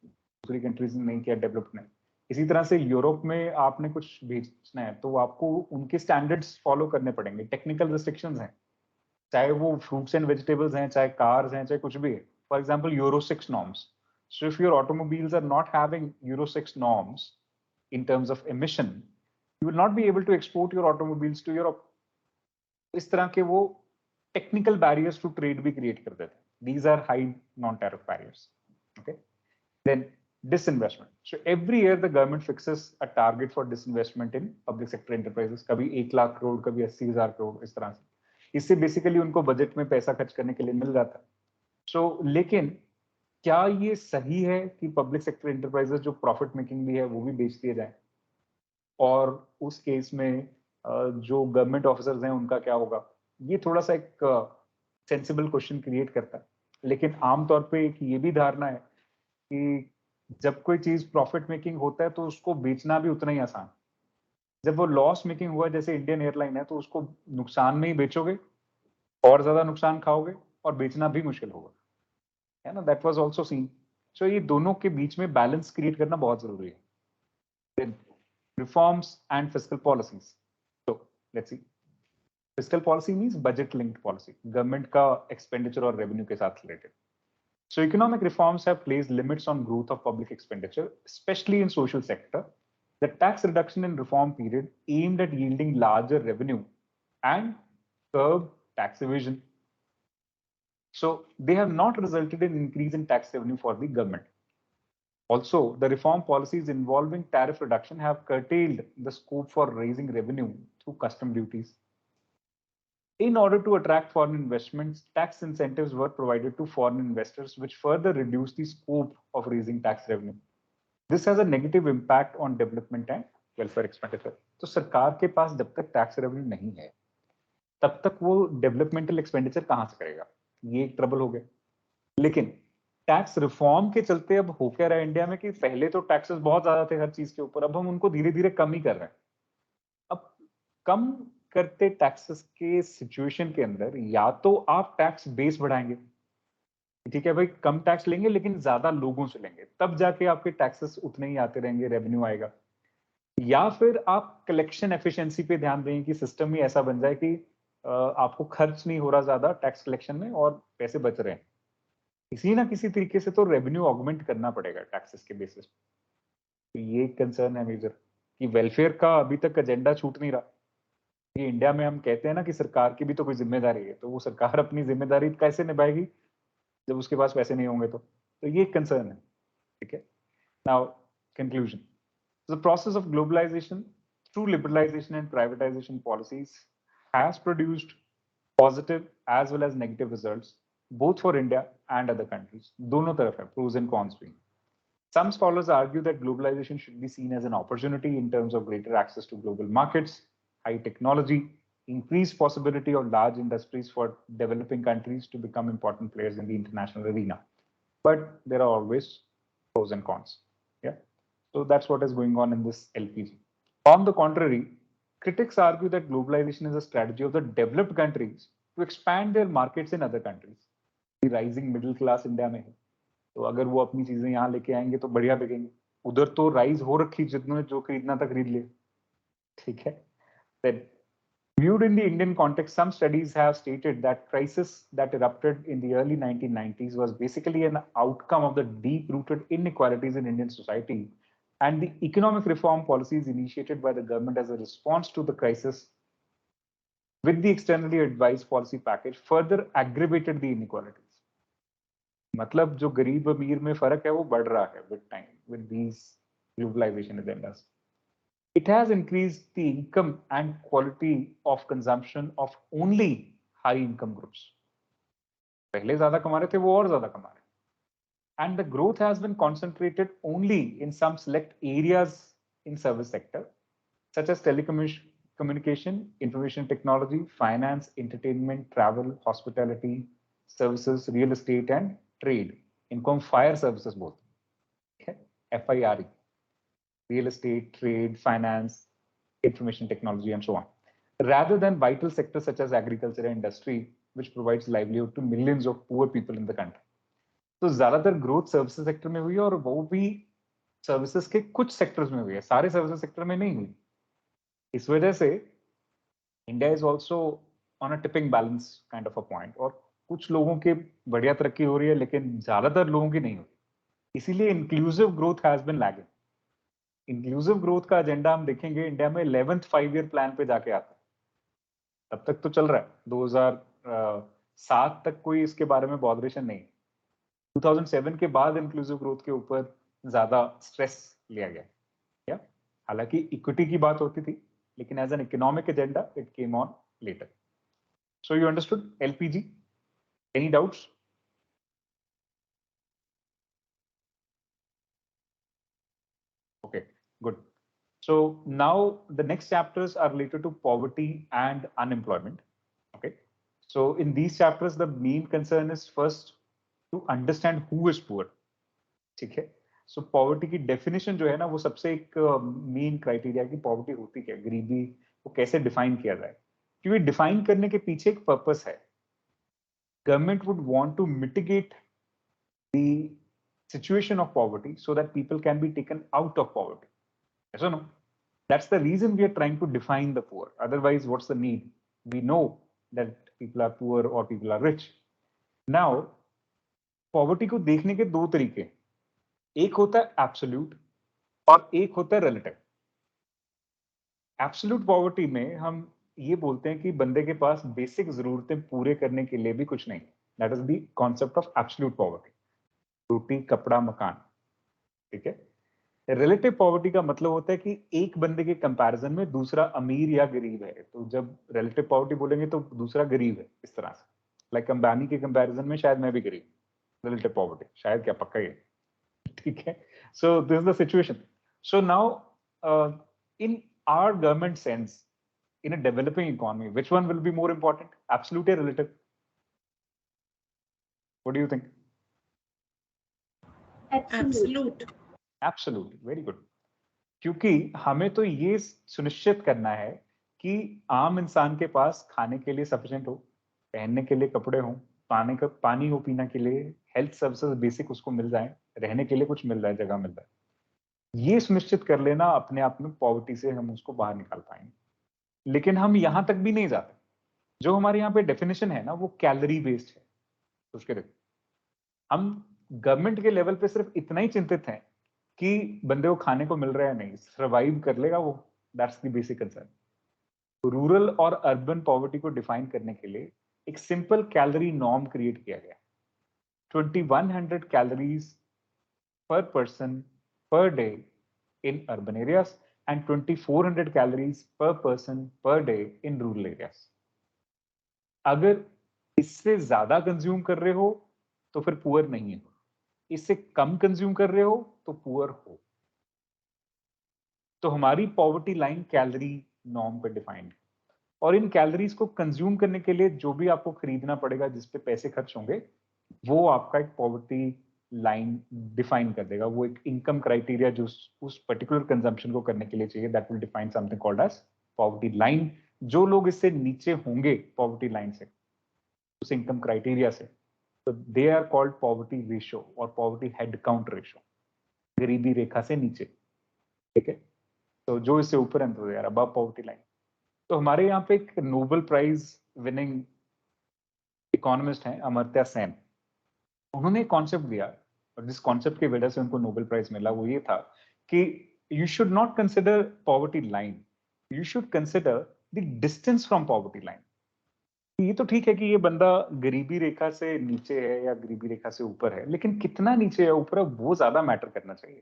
दूसरी countries ने नहीं किया, developed ने. इसी तरह से यूरोप में आपने कुछ बेचना है तो आपको उनके स्टैंडर्ड्स फॉलो करने पड़ेंगे. टेक्निकल रिस्ट्रिक्शंस हैं, चाहे वो फ्रूट्स एंड वेजिटेबल्स हैं, चाहे कार्स हैं, चाहे कुछ भी है. For example euro 6 norms. So if your automobiles are not having Euro 6 norms in terms of emission, you will not be able to export your automobiles to Europe. इस तरह के वो technical barriers to trade भी create कर देते हैं. These are high non-tariff barriers. Okay. Then disinvestment. So every year the government fixes a target for disinvestment in public sector enterprises. कभी 1 लाख करोड़, कभी 80,000 करोड़, इस तरह से. इससे बेसिकली उनको बजट में पैसा खर्च करने के लिए मिल जाता है. So लेकिन क्या ये सही है कि पब्लिक सेक्टर एंटरप्राइजेस जो प्रॉफिट मेकिंग भी है वो भी बेच दिए जाए? और उस केस में जो गवर्नमेंट ऑफिसर्स हैं उनका क्या होगा? ये थोड़ा सा एक सेंसिबल क्वेश्चन क्रिएट करता है. लेकिन आमतौर पे एक ये भी धारणा है कि जब कोई चीज प्रॉफिट मेकिंग होता है तो उसको बेचना भी उतना ही आसान. जब वो लॉस मेकिंग हुआ, जैसे इंडियन एयरलाइन है, तो उसको नुकसान में ही बेचोगे, और ज्यादा नुकसान खाओगे, और बेचना भी मुश्किल होगा, है ना. That was also seen. So ये दोनों के बीच में बैलेंस क्रिएट करना बहुत जरूरी है. Then reforms and fiscal policies. So let's see. Fiscal policy means budget linked policy, government का एक्सपेंडिचर और रेवेन्यू के साथ related. So economic reforms have placed limits on growth of public expenditure, especially in social sector. The tax reduction in reform period aimed at yielding larger revenue and curb tax evasion. So they have not resulted in increase in tax revenue for the government. Also, the reform policies involving tariff reduction have curtailed the scope for raising revenue through custom duties. In order to attract foreign investments, tax incentives were provided to foreign investors, which further reduced the scope of raising tax revenue. This has a negative impact on development and welfare expenditure. तो सरकार के पास जब तक tax revenue नहीं है, तब तक वो डेवलपमेंटल एक्सपेंडिचर कहाँ से करेगा? ये एक ट्रबल हो गया. लेकिन टैक्स रिफॉर्म के चलते अब हो क्या रहा है इंडिया में कि पहले तो टैक्सेस बहुत ज्यादा थे हर चीज के ऊपर, अब हम उनको धीरे धीरे कम ही कर रहे हैं. अब कम करते टैक्सेस के सिचुएशन के अंदर या तो आप टैक्स बेस बढ़ाएंगे, ठीक है भाई, कम टैक्स लेंगे लेकिन ज्यादा लोगों से लेंगे, तब जाके आपके टैक्सेस उतने ही आते रहेंगे, रेवेन्यू आएगा. या फिर आप कलेक्शन एफिशिएंसी पे ध्यान दें कि सिस्टम ही ऐसा बन जाए कि आपको खर्च नहीं हो रहा ज्यादा टैक्स कलेक्शन में और पैसे बच रहे हैं. किसी ना किसी तरीके से तो रेवेन्यू ऑगमेंट करना पड़ेगा टैक्सेस के बेसिस. तो ये कंसर्न है मेजर कि वेलफेयर का अभी तक एजेंडा छूट नहीं रहा. ये इंडिया में हम कहते हैं ना कि सरकार की भी तो कोई जिम्मेदारी है, तो वो सरकार अपनी जिम्मेदारी कैसे निभाएगी जब उसके पास पैसे नहीं होंगे? तो ये कंसर्न है. ठीक है. Now, conclusion. The process of globalization through liberalization and privatization policies has produced positive as well as negative results, both for India and other countries. दोनों तरफ है, pros and cons भी. Some scholars argue that globalization should be seen as an opportunity in terms of greater access to global markets, high technology, increased possibility of large industries for developing countries to become important players in the international arena. But there are always pros and cons. Yeah. So that's what is going on in this LPG. On the contrary, critics argue that globalization is a strategy of the developed countries to expand their markets in other countries. The rising middle class India में है, तो अगर वो अपनी चीजें यहाँ लेके आएंगे तो बढ़िया बिकेंगे. उधर तो राइज हो रखी, जितने जो खरीदना था खरीद ले. ठीक है. Then, viewed in the Indian context, some studies have stated that crisis that erupted in the early 1990s was basically an outcome of the deep-rooted inequalities in Indian society, and the economic reform policies initiated by the government as a response to the crisis with the externally advised policy package further aggravated the inequalities. मतलब जो गरीब अमीर में फर्क है वो बढ़ रहा है with time, with these globalization agendas. It has increased the income and quality of consumption of only high income groups. पहले ज्यादा कमा रहे थे, वो और ज्यादा कमा रहे. And the growth has been concentrated only in some select areas in service sector, such as telecommunication, information technology, finance, entertainment, travel, hospitality, services, real estate, and trade. इनको हम fire services बोलते हैं. FIRE. Real estate, trade, finance, information technology, and so on, rather than vital sectors such as agriculture and industry, which provides livelihood to millions of poor people in the country. तो ज्यादातर growth services sector में हुई है, और वो भी services के कुछ सेक्टर्स में हुई है, सारे सर्विसेज सेक्टर में नहीं हुई. इस वजह से India is also on a tipping balance kind of a point, और कुछ लोगों के बढ़िया तरक्की हो रही है लेकिन ज्यादातर लोगों की नहीं हो रही. इसीलिए inclusive growth has been lagging. Inclusive growth का एजेंडा हम देखेंगे इंडिया में 11th 5-year प्लान पे जाके आता है. तब तक तो चल रहा है, 2007 तक कोई इसके बारे में बॉदरेशन नहीं. 2007 के बाद इंक्लूसिव ग्रोथ के ऊपर ज्यादा स्ट्रेस लिया गया. या हालांकि इक्विटी की बात होती थी, लेकिन as an economic agenda it came on later. So you understood LPG? Any doubts? Okay, good. So now the next chapters are related to poverty and unemployment. Okay. So in these chapters, the main concern is first to understand who is poor. ठीक है. So poverty की definition जो है ना, वो सबसे एक main criteria की poverty होती क्या है, गरीबी को कैसे define किया जाए. क्योंकि define करने के पीछे एक purpose है. Government would want to mitigate the situation of poverty so that people can be taken out of poverty. Yes or no? That's the reason we are trying to define the poor. Otherwise, what's the need? We know that people are poor or people are rich. Now, poverty को देखने के दो तरीके. एक होता है absolute और एक होता है relative. Absolute poverty में हम ये बोलते हैं कि बंदे के पास बेसिक जरूरतें पूरे करने के लिए भी कुछ नहीं. That is the concept of absolute poverty. रोटी, कपड़ा, मकान. ठीक है. रिलेटिव पॉवर्टी का मतलब होता है कि एक बंदे के कंपैरिजन में दूसरा अमीर या गरीब है. तो जब रिलेटिव पॉवर्टी बोलेंगे तो दूसरा गरीब है, इस तरह से. लाइक अंबानी के कंपैरिजन में शायद मैं भी गरीब. रिलेटिव पॉवर्टी शायद, क्या पक्का ही है. ठीक है. So this is the situation. So now in our government sense, in a developing economy, which one will be more important, absolute or relative? What do you think? Absolute. Absolute. Very good. क्योंकि हमें तो ये सुनिश्चित करना है कि आम इंसान के पास खाने के लिए सफिशिएंट हो, पहनने के लिए कपड़े हो, पानी हो पीने के लिए, हेल्थ सर्विसेज बेसिक उसको मिल जाए, रहने के लिए कुछ मिल जाए, जगह मिल जाए. ये सुनिश्चित कर लेना अपने आप में पॉवर्टी से हम उसको बाहर निकाल पाएंगे. लेकिन हम यहां तक भी नहीं जाते. जो हमारे यहाँ पे डेफिनेशन है ना, वो कैलोरी बेस्ड है. उसके देखो, हम गवर्नमेंट के लेवल पे सिर्फ इतना ही चिंतित हैं कि बंदे को खाने को मिल रहा है नहीं, सर्वाइव कर लेगा वो. That's the basic concern. Rural और अर्बन पॉवर्टी को डिफाइन करने के लिए एक सिंपल कैलोरी नॉर्म क्रिएट किया गया. 2100 calories per person per day in urban areas and 2400 calories per person per day in rural areas. अगर इससे ज्यादा कंज्यूम कर रहे हो तो फिर पुअर नहीं हो, इससे कम कंज्यूम कर रहे हो तो पुअर हो। तो हमारी पॉवर्टी लाइन कैलोरी नॉर्म पे डिफाइंड है, और इन कैलोरीज को कंज्यूम करने के लिए जो भी आपको खरीदना पड़ेगा, जिस पे पैसे खर्च होंगे, वो आपका एक पॉवर्टी लाइन डिफाइन कर देगा। वो एक इनकम क्राइटेरिया जो उस पर्टिकुलर कंजम्पशन को करने के लिए चाहिए, that will define something called as poverty line. जो लोग इससे नीचे होंगे पॉवर्टी लाइन से, उस इनकम क्राइटेरिया से, तो they are called poverty ratio और पॉवर्टी हेड काउंट रेशियो, गरीबी रेखा से नीचे। ठीक है, तो जो इससे ऊपर है तो यार अबव पॉवर्टी लाइन। तो हमारे यहाँ पे एक नोबेल प्राइज विनिंग इकोनॉमिस्ट हैं अमर्त्य सेन, उन्होंने एक कॉन्सेप्ट दिया, और जिस कॉन्सेप्ट की वजह से उनको नोबेल प्राइज मिला वो ये था कि you should not consider poverty line, you should consider the distance from poverty line. ये तो ठीक है कि ये बंदा गरीबी रेखा से नीचे है या गरीबी रेखा से ऊपर है, लेकिन कितना नीचे है ऊपर है वो ज्यादा मैटर करना चाहिए,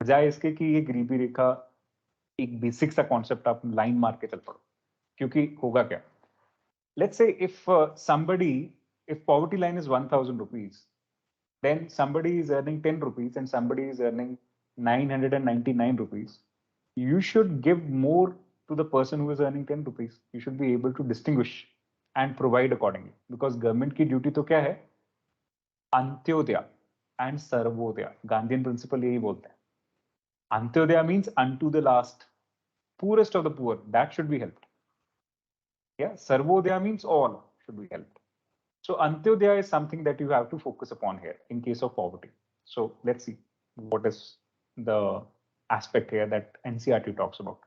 बजाय इसके कि ये गरीबी रेखा एक बेसिक सा कॉन्सेप्ट आप लाइन मार के चल पड़ो। क्योंकि होगा क्या, let's say if if poverty line is 1000 rupees, then somebody is earning 10 rupees and somebody is earning 999 rupees. You should give more to the person who is earning 10 rupees. You should be able to distinguish and provide accordingly, because government की duty तो क्या है, Antyodaya and Sarvodaya. Gandhian principle यही बोलते हैं। Antyodaya means unto the last, poorest of the poor, that should be helped. Yeah, sarvodaya means all should be helped. So Antyodaya is something that you have to focus upon here in case of poverty. So let's see what is the aspect here that NCERT talks about.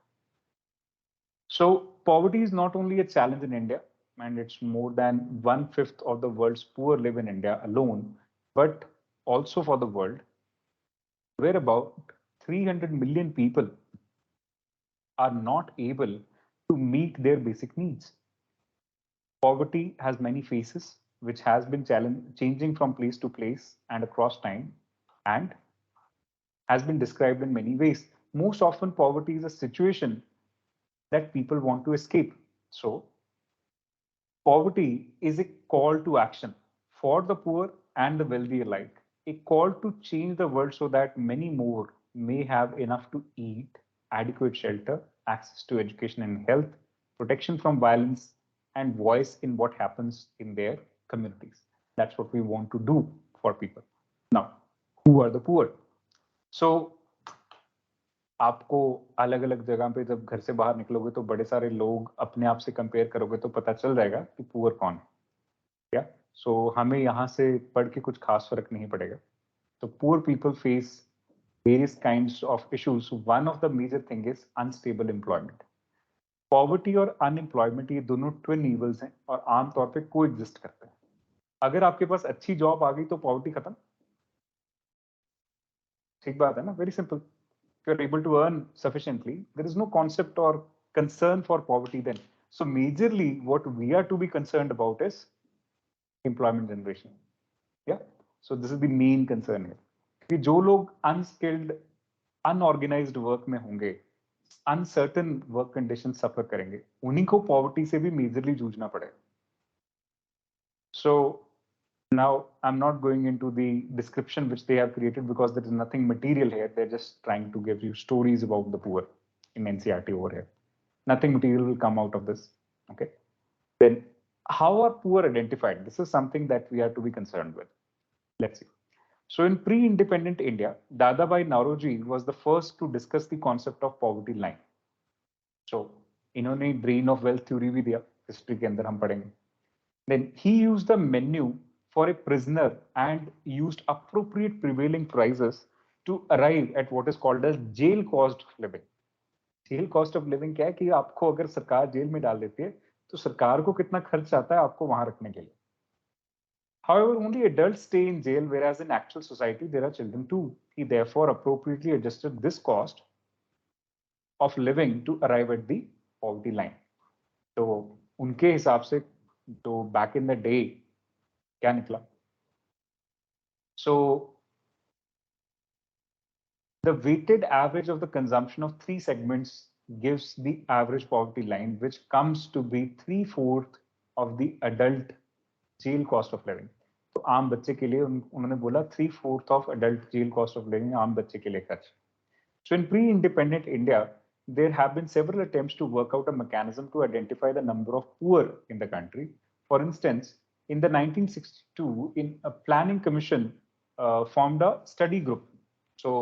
So poverty is not only a challenge in India, and it's more than 1/5 of the world's poor live in India alone, but also for the world, where about 300 million people are not able to meet their basic needs. Poverty has many faces, which has been changing from place to place and across time, and has been described in many ways. Most often, poverty is a situation that people want to escape. So, poverty is a call to action for the poor and the wealthy alike, a call to change the world so that many more may have enough to eat, adequate shelter, access to education and health, protection from violence, and voice in what happens in their communities. That's what we want to do for people. Now, who are the poor? So, आपको अलग अलग जगह पे जब घर से बाहर निकलोगे तो बड़े सारे लोग अपने आप से कंपेयर करोगे तो पता चल जाएगा कि पुअर कौन है। क्या सो हमें यहाँ से पढ़ के कुछ खास फर्क नहीं पड़ेगा। तो poor people face various kinds of issues. One of the major thing is unstable employment. Poverty और अनएम्प्लॉयमेंट ये दोनों ट्विन इवल्स हैं और आमतौर पे को एग्जिस्ट करते हैं। अगर आपके पास अच्छी जॉब आ गई तो पॉवर्टी खत्म, ठीक बात है ना, very simple. If you're able to earn sufficiently, there is no concept or concern for poverty then. So majorly what we are to be concerned about is employment generation. Yeah. So this is the main concern here. कि जो लोग unskilled, unorganized work में होंगे, uncertain work conditions suffer करेंगे, उन्हीं को poverty से भी majorly जूझना पड़ेगा. So now I'm not going into the description which they have created because there is nothing material here. They're just trying to give you stories about the poor in NCERT over here. Nothing material will come out of this. Okay. Then how are poor identified? This is something that we have to be concerned with. Let's see. So in pre-independent India, Dadabhai Naoroji was the first to discuss the concept of poverty line. So इन्होंने drain of wealth theory भी दिया, history के अंदर हम पढ़ेंगे. Then he used the menu for a prisoner and used appropriate prevailing prices to arrive at what is called as jail cost of living. Jail cost of living क्या है कि आपको अगर सरकार जेल में डाल देती है तो सरकार को कितना खर्च आता है आपको वहां रखने के लिए. However, only adults stay in jail, whereas in actual society there are children too. He therefore appropriately adjusted this cost of living to arrive at the poverty line. तो उनके हिसाब से तो back in the day क्या निकला? So The weighted average of the consumption of three segments gives the average poverty line, which comes to be 3/4 of the adult jail cost of living. तो आम बच्चे के लिए उन्होंने बोला 3/4 of adult jail cost of living आम बच्चे के लिए खर्च. So in pre-independent India, there have been several attempts to work out a mechanism to identify the number of poor in the country. For instance, in the 1962, a planning commission formed a study group. So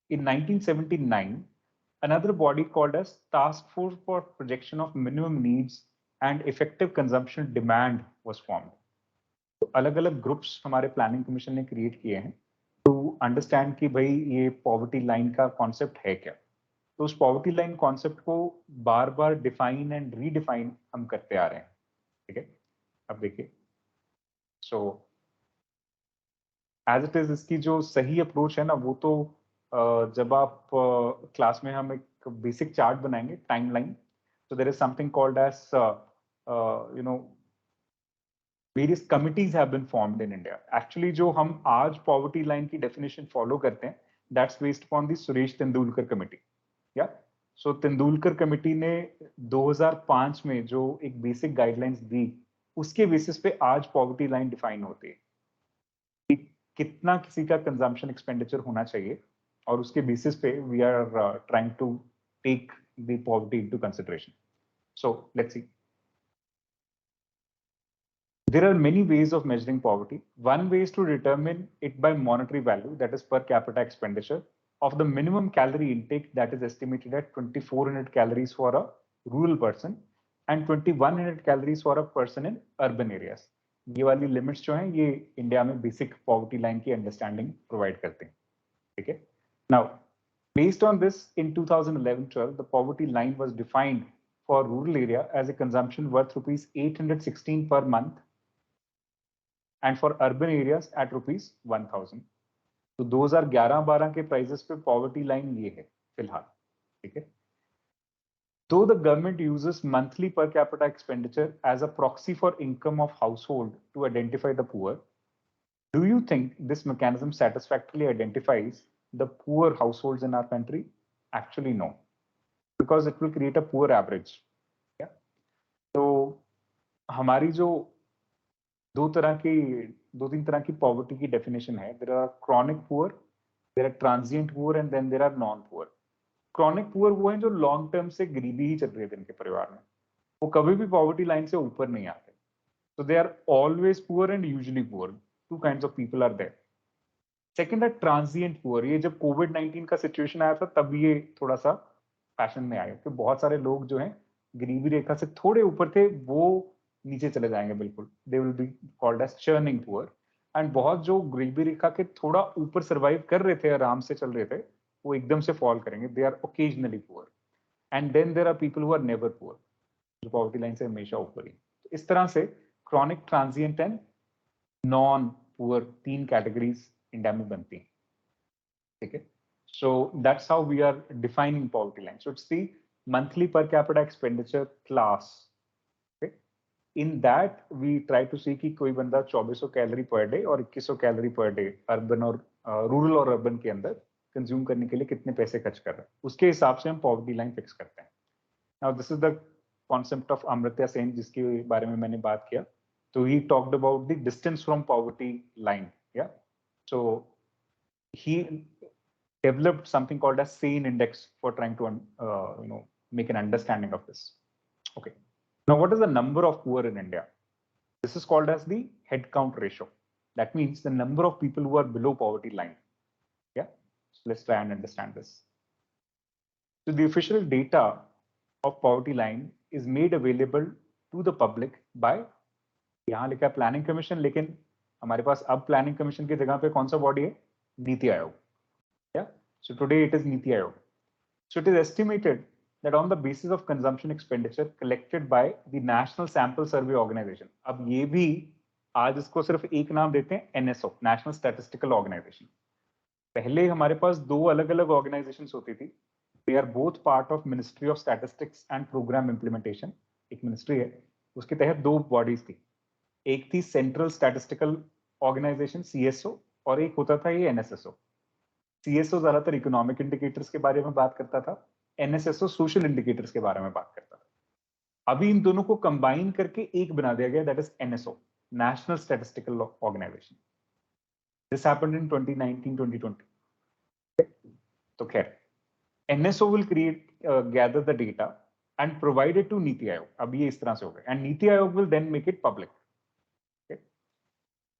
in 1979, another body called as Task Force for Projection of Minimum Needs and Effective Consumption Demand was formed. तो अलग अलग groups हमारे planning commission ने create किए हैं to understand कि भाई ये पॉवर्टी लाइन का कॉन्सेप्ट है क्या. तो उस पॉवर्टी लाइन कॉन्सेप्ट को बार बार डिफाइन एंड रीडिफाइन हम करते आ रहे हैं. ठीक है, अब देखिए. सो एज इट इज इसकी जो सही अप्रोच है ना, वो तो जब आप क्लास में हम एक बेसिक चार्ट बनाएंगे, timeline. So there is something called as various committees have been formed in India. Actually, जो हम आज poverty line की definition follow करते हैं, that's based upon the Suresh Tendulkar committee. Yeah. So Tendulkar committee ने 2005 में जो एक basic guidelines दी, उसके basis पे आज poverty line define होती है. कितना किसी का consumption expenditure होना चाहिए, और उसके basis पे we are trying to take the poverty into consideration. So let's see. There are many ways of measuring poverty. One way is to determine it by monetary value, that is per capita expenditure, of the minimum calorie intake that is estimated at 2400 calories for a rural person and 2100 calories for a person in urban areas. ये वाली limits जो हैं ये India में basic poverty line की understanding provide करते हैं. ठीक है. Now, based on this, in 2011-12, the poverty line was defined for rural area as a consumption worth rupees 816 per month and for urban areas at rupees 1000. तो 2011-12 के prices पे poverty line ये है फिलहाल. ठीक है. Though the government uses monthly per capita expenditure as a proxy for income of household to identify the poor, do you think this mechanism satisfactorily identifies the poor households in our country? Actually, no, because it will create a poor average. Yeah. तो हमारी जो दो तीन तरह की poverty की definition है. There are chronic poor, there are transient poor and then there are non poor. Chronic poor वो हैं जो लॉन्ग टर्म से गरीबी ही चल रही है जिनके परिवार में, वो कभी भी पॉवर्टी लाइन से ऊपर नहीं आते. So they are always poor and usually poor. Two kinds of people are there. Second है transient poor. ये जब COVID-19 का सिचुएशन आया था तब ये थोड़ा सा फैशन में आया कि बहुत सारे लोग जो हैं गरीबी रेखा से थोड़े ऊपर थे वो नीचे चले जाएंगे बिल्कुल. They will be called as churning poor. And बहुत जो गरीबी रेखा के थोड़ा ऊपर सर्वाइव कर रहे थे, आराम से चल रहे थे, वो एकदम से फॉल करेंगे. They are occasionally poor. And then there are people who are never poor, जो पॉवर्टी लाइन से हमेशा ऊपर ही. इस तरह से chronic, transient and non-poor तीन categories इंडिया में बनती हैं. ठीक है. So that's how we are defining poverty line. So it's the monthly per capita expenditure class. Okay. In that we try to see कि कोई बंदा 2400 कैलोरी पर डे और 2100 कैलोरी पर डे अर्बन और रूरल और urban के अंदर consume करने के लिए कितने पैसे खर्च कर रहा है, उसके हिसाब से हम पॉवर्टी लाइन फिक्स करते हैं. Now this is the concept of Amartya Sen जिसके बारे में मैंने बात किया. So he talked about the distance from poverty line. Yeah. So he developed something called as Sen index for trying to make an understanding of this. Okay. Now what is the number of poor in India? This is called as the head count ratio. That means the number of people who are below poverty line. Yeah. So let's try and understand this. So the official data of poverty line is made available to the public by, यहाँ लिखा planning commission, लेकिन हमारे पास अब planning commission की जगह पे कौन सा बॉडी है? NITI Aayog. Yeah. So today it is NITI Aayog. So it is estimated that on the basis of consumption expenditure collected by the National Sample Survey Organization. अब ये भी आज इसको सिर्फ एक नाम देते हैं NSO, National Statistical Organization. पहले हमारे पास दो अलग अलग ऑर्गेनाइजेशंस होती थी. They are both part of Ministry of Statistics and Program Implementation. एक मिनिस्ट्री है, उसके तहत दो बॉडीज थी. एक थी सेंट्रल स्टैटिस्टिकल ऑर्गेनाइजेशन CSO और एक होता था ये NSSO. CSO ज्यादातर इकोनॉमिक इंडिकेटर्स के बारे में बात करता था, NSSO सोशल इंडिकेटर्स के बारे में बात करता था। अभी इन दोनों को कंबाइन करके एक बना दिया गया, that is NSO, national statistical organisation. This happened in 2019-2020। तो खैर, NSO will create gather the data and provide it to NITI Aayog. अब ये इस तरह से हो गया, and NITI Aayog will then make it public। Okay?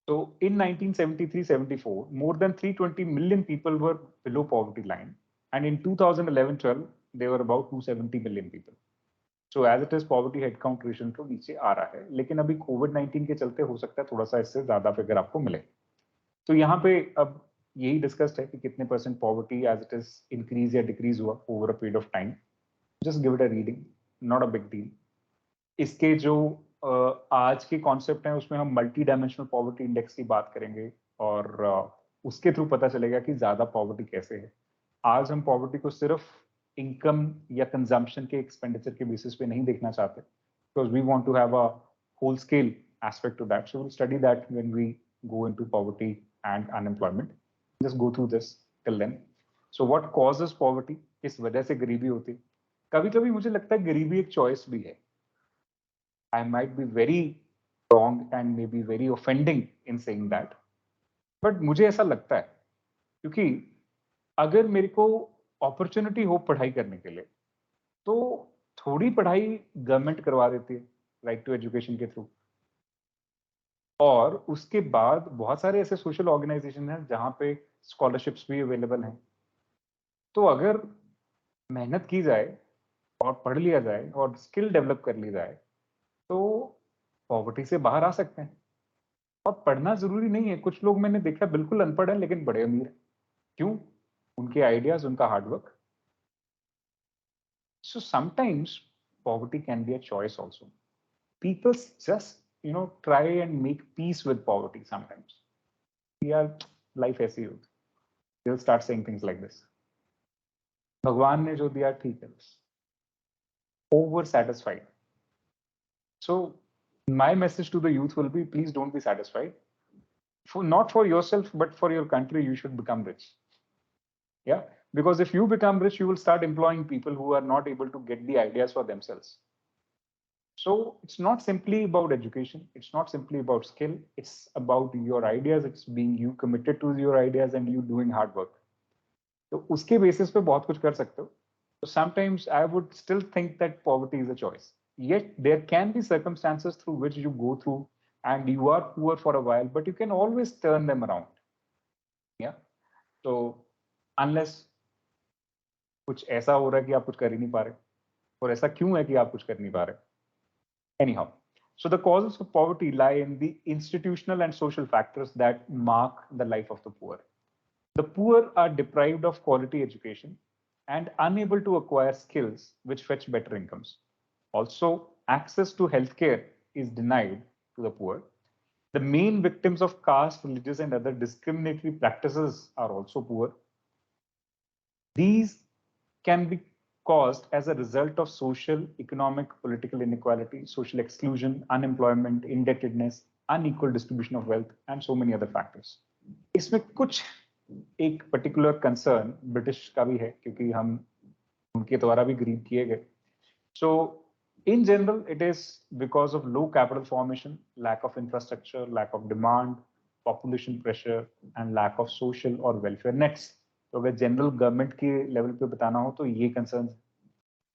So in 1973-74, more than 320 million people were below poverty line, and in 2011-12, they were about 270 million people. So as it is, poverty headcount ratio तो नीचे आ रहा है, लेकिन अभी COVID-19 के चलते हो सकता है थोड़ा सा इससे ज्यादा फिगर आपको मिले। तो यहाँ पे अब यही डिस्कस्ड है कि कितने percent poverty as it is increase या डिक्रीज हुआ over a period of time. Just give it a reading, not a big deal. इसके जो आज के कॉन्सेप्ट हैं उसमें हम मल्टी डायमेंशनल पॉवर्टी इंडेक्स की बात करेंगे, और उसके थ्रू पता चलेगा कि ज्यादा पॉवर्टी कैसे है। आज हम पॉवर्टी को सिर्फ इनकम या कंजम्पशन के एक्सपेंडिचर के बेसिस पे नहीं देखना चाहते, because we want to have a whole scale aspect to that. So will study that when we go into poverty and unemployment. Just go through this till then. So what causes poverty? किस वजह से गरीबी होती है? कभी कभी मुझे लगता है गरीबी एक चॉइस भी है। I might be very wrong and maybe very offending in saying that, but मुझे ऐसा लगता है, क्योंकि अगर मेरे को अपॉर्चुनिटी हो पढ़ाई करने के लिए, तो थोड़ी पढ़ाई गवर्नमेंट करवा देती है राइट टू एजुकेशन के थ्रू, और उसके बाद बहुत सारे ऐसे सोशल ऑर्गेनाइजेशन हैं जहां पे स्कॉलरशिप्स भी अवेलेबल हैं। तो अगर मेहनत की जाए और पढ़ लिया जाए और स्किल डेवलप कर ली जाए, तो पॉवर्टी से बाहर आ सकते हैं। और पढ़ना जरूरी नहीं है, कुछ लोग मैंने देखा बिल्कुल अनपढ़ है लेकिन बड़े अमीर हैं। क्यों? उनके आइडियाज, उनका hard work. So sometimes poverty can be a choice also. People just try and make peace with poverty sometimes. Yeah, life ऐसी होती। They'll start saying things like this. भगवान ने जो दिया ठीक है, बस over satisfied. So my message to the youth will be, please don't be satisfied. Not for yourself, but for your country, you should become rich. Yeah, because if you become rich, you will start employing people who are not able to get the ideas for themselves. So it's not simply about education. It's not simply about skill. It's about your ideas. It's being you committed to your ideas and you doing hard work. तो उसके basis पे बहुत कुछ कर सकते हो। So sometimes I would still think that poverty is a choice. Yet there can be circumstances through which you go through and you are poor for a while, but you can always turn them around. Yeah. So unless कुछ ऐसा हो रहा है कि आप कुछ कर ही नहीं पा रहे, और ऐसा क्यों है कि आप कुछ कर नहीं पा रहे? Anyhow, so the causes of poverty lie in the institutional and social factors that mark the life of the poor. The poor are deprived of quality education and unable to acquire skills which fetch better incomes. Also, access to healthcare is denied to the poor. The main victims of caste, religious, and other discriminatory practices are also poor. These can be caused as a result of social, economic, political inequality, social exclusion, unemployment, indebtedness, unequal distribution of wealth, and so many other factors. इसमें कुछ एक particular concern British का भी है, क्योंकि हम उनके द्वारा भी गरीब किए गए। सो in general, it is because of low capital formation, lack of infrastructure, lack of demand, population pressure, and lack of social or welfare nets. तो अगर जनरल गवर्नमेंट के लेवल पे बताना हो तो ये concern.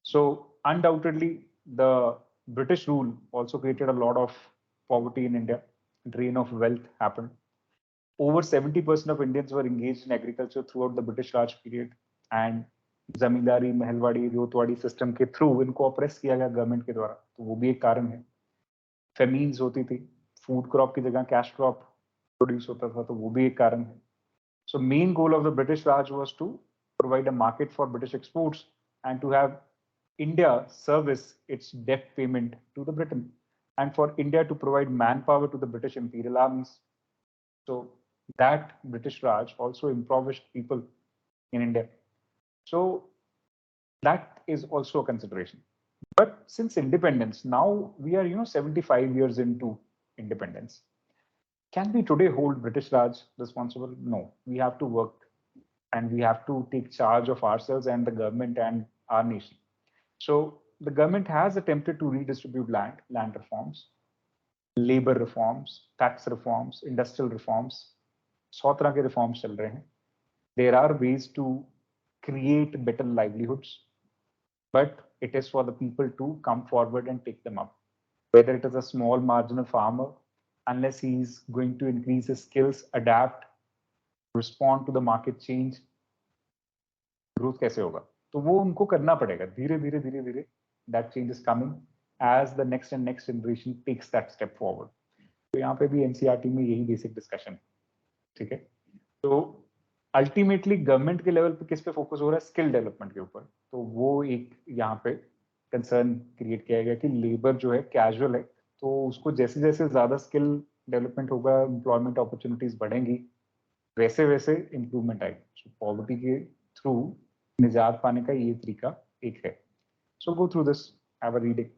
So undoubtedly the British rule also created a lot of poverty in India. Drain of wealth happened. Over 70% of Indians were engaged in agriculture throughout the British Raj period, and zamindari, mahalwari, ryotwari system के through इनको oppress किया गया government के द्वारा, तो वो भी एक कारण है। फेमीन्स होती थी, फूड क्रॉप की जगह कैश क्रॉप प्रोड्यूस होता था, तो वो भी एक कारण है। So main goal of the British Raj was to provide a market for British exports and to have India service its debt payment to the Britain, and for India to provide manpower to the British imperial armies. So that British Raj also impoverished people in India. So that is also a consideration. But since independence, now we are 75 years into independence. Can we today hold British Raj responsible? No, we have to work and we have to take charge of ourselves and the government and our nation. So the government has attempted to redistribute land reforms, labor reforms, tax reforms, industrial reforms. 100 तरह के reforms चल रहे हैं. There are ways to create better livelihoods, but it is for the people to come forward and take them up. Whether it is a small marginal farmer, unless he is going to increase his skills, adapt, respond to the market change, growth कैसे होगा? तो वो उनको करना पड़ेगा धीरे धीरे धीरे धीरे. That change is coming as the next generation takes that step forward. तो यहाँ पे भी एनसीईआरटी में यही बेसिक डिस्कशन. ठीक है. तो अल्टीमेटली गवर्नमेंट के लेवल पे किस पे फोकस हो रहा है? स्किल डेवलपमेंट के ऊपर. तो वो एक यहाँ पे कंसर्न क्रिएट किया गया कि लेबर जो है कैजुअल है, तो उसको जैसे जैसे ज्यादा स्किल डेवलपमेंट होगा, एम्प्लॉयमेंट अपॉर्चुनिटीज बढ़ेंगी, वैसे वैसे इंप्रूवमेंट आएगी. पॉवर्टी के थ्रू निजात पाने का ये तरीका एक है. So go through this, have a reading.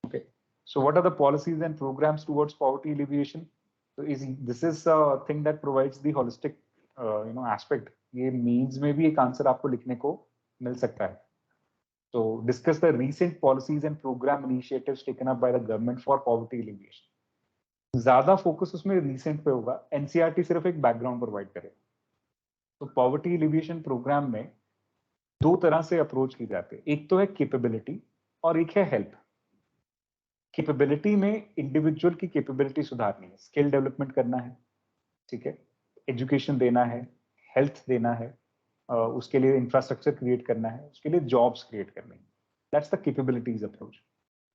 Okay. So what are the policies and programs towards poverty alleviation? So this is a thing that provides the holistic, aspect. ये means में भी एक आंसर आपको लिखने को मिल सकता है. So discuss the recent policies and program initiatives taken up by the government for poverty alleviation. ज्यादा फोकस उसमें recent पे होगा. NCERT सिर्फ एक बैकग्राउंड प्रोवाइड करे. तो poverty alleviation प्रोग्राम में दो तरह से अप्रोच की जाती है. एक तो है कैपेबिलिटी और एक है हेल्प. कैपेबिलिटी में इंडिविजुअल की कैपेबिलिटी सुधारनी है, स्किल डेवलपमेंट करना है, ठीक है, एजुकेशन देना है, हेल्थ देना है, उसके लिए इंफ्रास्ट्रक्चर क्रिएट करना है, उसके लिए जॉब्स क्रिएट करनी है. That's the capabilities approach.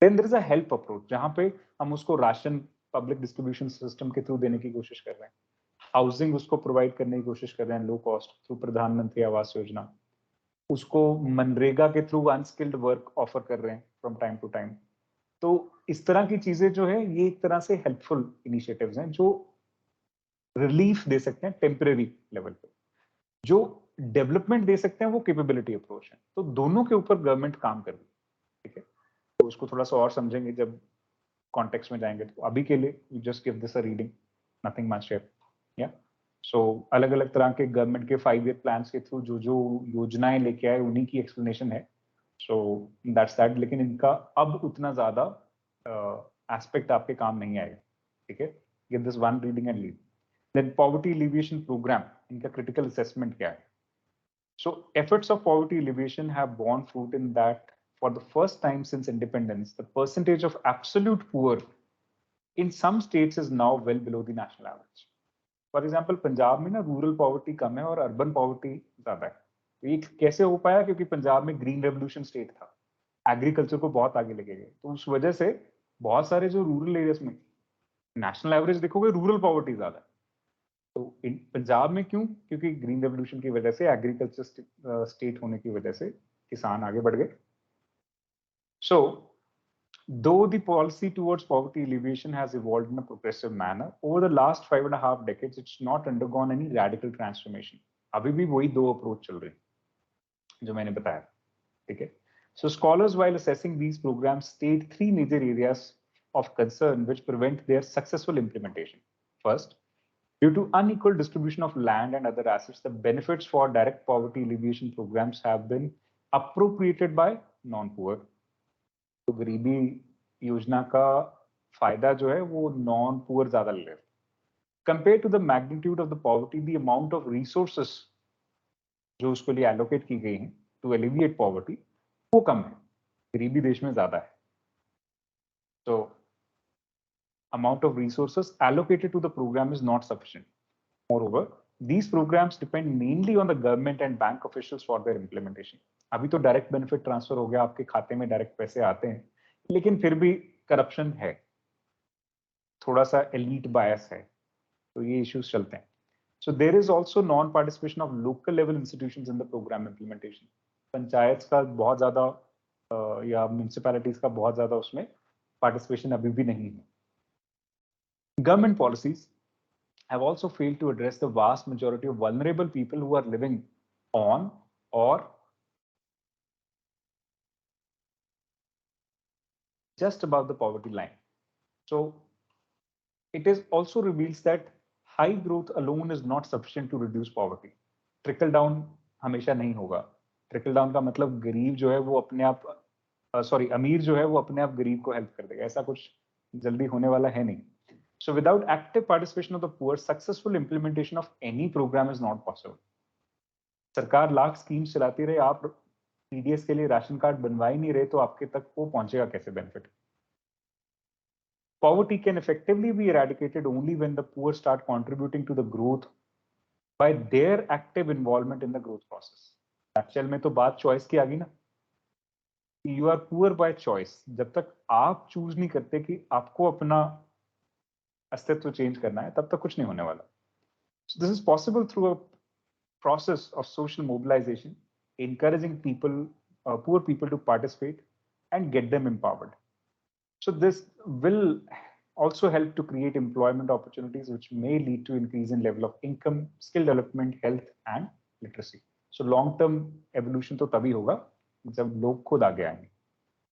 Then there is a help approach, जहां पे हम उसको राशन पब्लिक डिस्ट्रीब्यूशन सिस्टम के थ्रू देने की कोशिश कर रहे हैं, हाउसिंग उसको प्रोवाइड करने की कोशिश कर रहे हैं लो कॉस्ट थ्रू प्रधानमंत्री आवास योजना, उसको मनरेगा के थ्रू अनस्किल्ड वर्क ऑफर कर रहे हैं फ्रॉम टाइम टू टाइम. तो इस तरह की चीजें जो है ये एक तरह से हेल्पफुल इनिशिएटिव्स हैं जो रिलीफ दे सकते हैं टेम्परेरी लेवल पे. जो डेवलपमेंट दे सकते हैं वो कैपेबिलिटी अप्रोच है. तो दोनों के ऊपर गवर्नमेंट काम कर रही है. ठीक है. तो उसको थोड़ा सा और समझेंगे जब कॉन्टेक्स्ट में जाएंगे. तो अभी के लिए you just give this a reading, nothing much here. या सो अलग अलग तरह के गवर्नमेंट के 5 ईयर प्लान्स के थ्रू जो जो योजनाएं लेके आए उन्हीं की एक्सप्लेनेशन है. So that's that. लेकिन इनका अब उतना ज्यादा एस्पेक्ट आपके काम नहीं आएगा. ठीक है. Give this one reading and leave. Then poverty alleviation programme, इनका क्रिटिकल असेसमेंट क्या है? So efforts of poverty alleviation have borne fruit in that for the first time since independence the percentage of absolute poor in some states is now well below the national average. For example Punjab में ना rural poverty कम है और urban poverty ज्यादा है. तो ये कैसे हो पाया? क्योंकि पंजाब में ग्रीन रेवोल्यूशन स्टेट था, एग्रीकल्चर को बहुत आगे लेके गए. तो उस वजह से बहुत सारे जो रूरल एरियाज में नेशनल एवरेज देखोगे रूरल पॉवर्टी ज्यादा है. तो पंजाब में क्यों? क्योंकि ग्रीन रेवोल्यूशन की वजह से, एग्रीकल्चर स्टेट होने की वजह से किसान आगे बढ़ गए. सो though the policy towards poverty alleviation has evolved in a progressive manner, over the last 5.5 decades, it's not undergone any radical transformation. अभी भी वही दो अप्रोच चल रही हैं जो मैंने बताया. ठीक है. So scholars, while assessing these programs, state 3 major areas of concern which prevent their successful implementation. First, due to unequal distribution of land and other assets, the benefits for direct poverty alleviation programs have been appropriated by non-poor. तो गरीबी योजना का फायदा जो है वो non poor ज्यादा ले रहे हैं. Compare to the magnitude of the poverty, the amount of resources जो उसके लिए एलोकेट की गई हैं टू एलिविएट पॉवर्टी वो कम है, गरीबी देश में ज्यादा है. तो amount of resources allocated to the program is not sufficient. Moreover, these programs depend mainly on the government and bank officials for their implementation. अभी तो डायरेक्ट बेनिफिट ट्रांसफर हो गया, आपके खाते में डायरेक्ट पैसे आते हैं, लेकिन फिर भी करप्शन है, थोड़ा सा एलीट बायस है, तो ये इश्यूज चलते हैं. So there is also non-participation of local level institutions in the program implementation. Panchayat का बहुत ज्यादा या म्यूनिसिपैलिटीज का बहुत ज्यादा उसमें पार्टिसिपेशन अभी भी नहीं है. Government policies have also failed to address the vast majority of vulnerable people who are living on or just above the poverty line. So it is also reveals that high growth alone is not sufficient to reduce poverty. Trickle down हमेशा नहीं होगा। Trickle down का मतलब गरीब जो है वो अपने आप अमीर जो है वो अपने आप गरीब को हेल्प कर देगा, ऐसा कुछ जल्दी होने वाला है नहीं। So without active participation of the poor, successful implementation of any program is not possible. सरकार लाख स्कीम्स चलाती रहे, आप पीडीएस के लिए राशन कार्ड बनवा ही नहीं रहे, तो आपके तक वो पहुंचेगा कैसे benefit? Poverty can effectively be eradicated only when the poor start contributing to the growth by their active involvement in the growth process. Actual में तो बात चॉइस की आ गई ना, you are poor by choice. जब तक आप चूज नहीं करते कि आपको अपना अस्तित्व चेंज करना है, तब तक कुछ नहीं होने वाला। So this is possible through a process of social mobilization, encouraging people, poor people to participate and get them empowered. So this will also help to create employment opportunities, which may lead to increase in level of income, skill development, health, and literacy. So long-term evolution तो तभी होगा जब लोग खुद आगे आएंगे,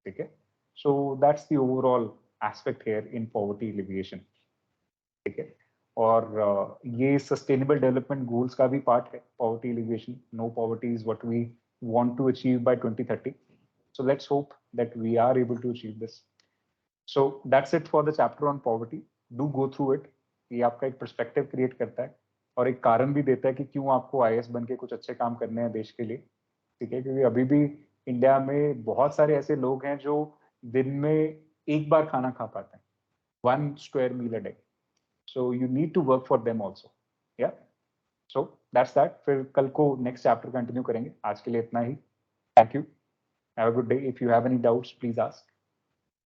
ठीक है? So that's the overall aspect here in poverty alleviation, ठीक है? और ये सस्टेनेबल डेवलपमेंट गोल्स का भी पार्ट है, poverty alleviation. No poverty is what we want to achieve by 2030. So let's hope that we are able to achieve this. So that's it for the chapter on poverty. Do go through it. ये आपका एक perspective create करता है और एक कारण भी देता है कि क्यों आपको आईएएस बन के कुछ अच्छे काम करने हैं देश के लिए, ठीक है? क्योंकि अभी भी इंडिया में बहुत सारे ऐसे लोग हैं जो दिन में एक बार खाना खा पाते हैं, 1 square meal a day. So you need to work for them also. Yeah. So that's that. फिर कल को next chapter कंटिन्यू करेंगे। आज के लिए इतना ही। Thank you. Have a good day. If you have any doubts, please ask.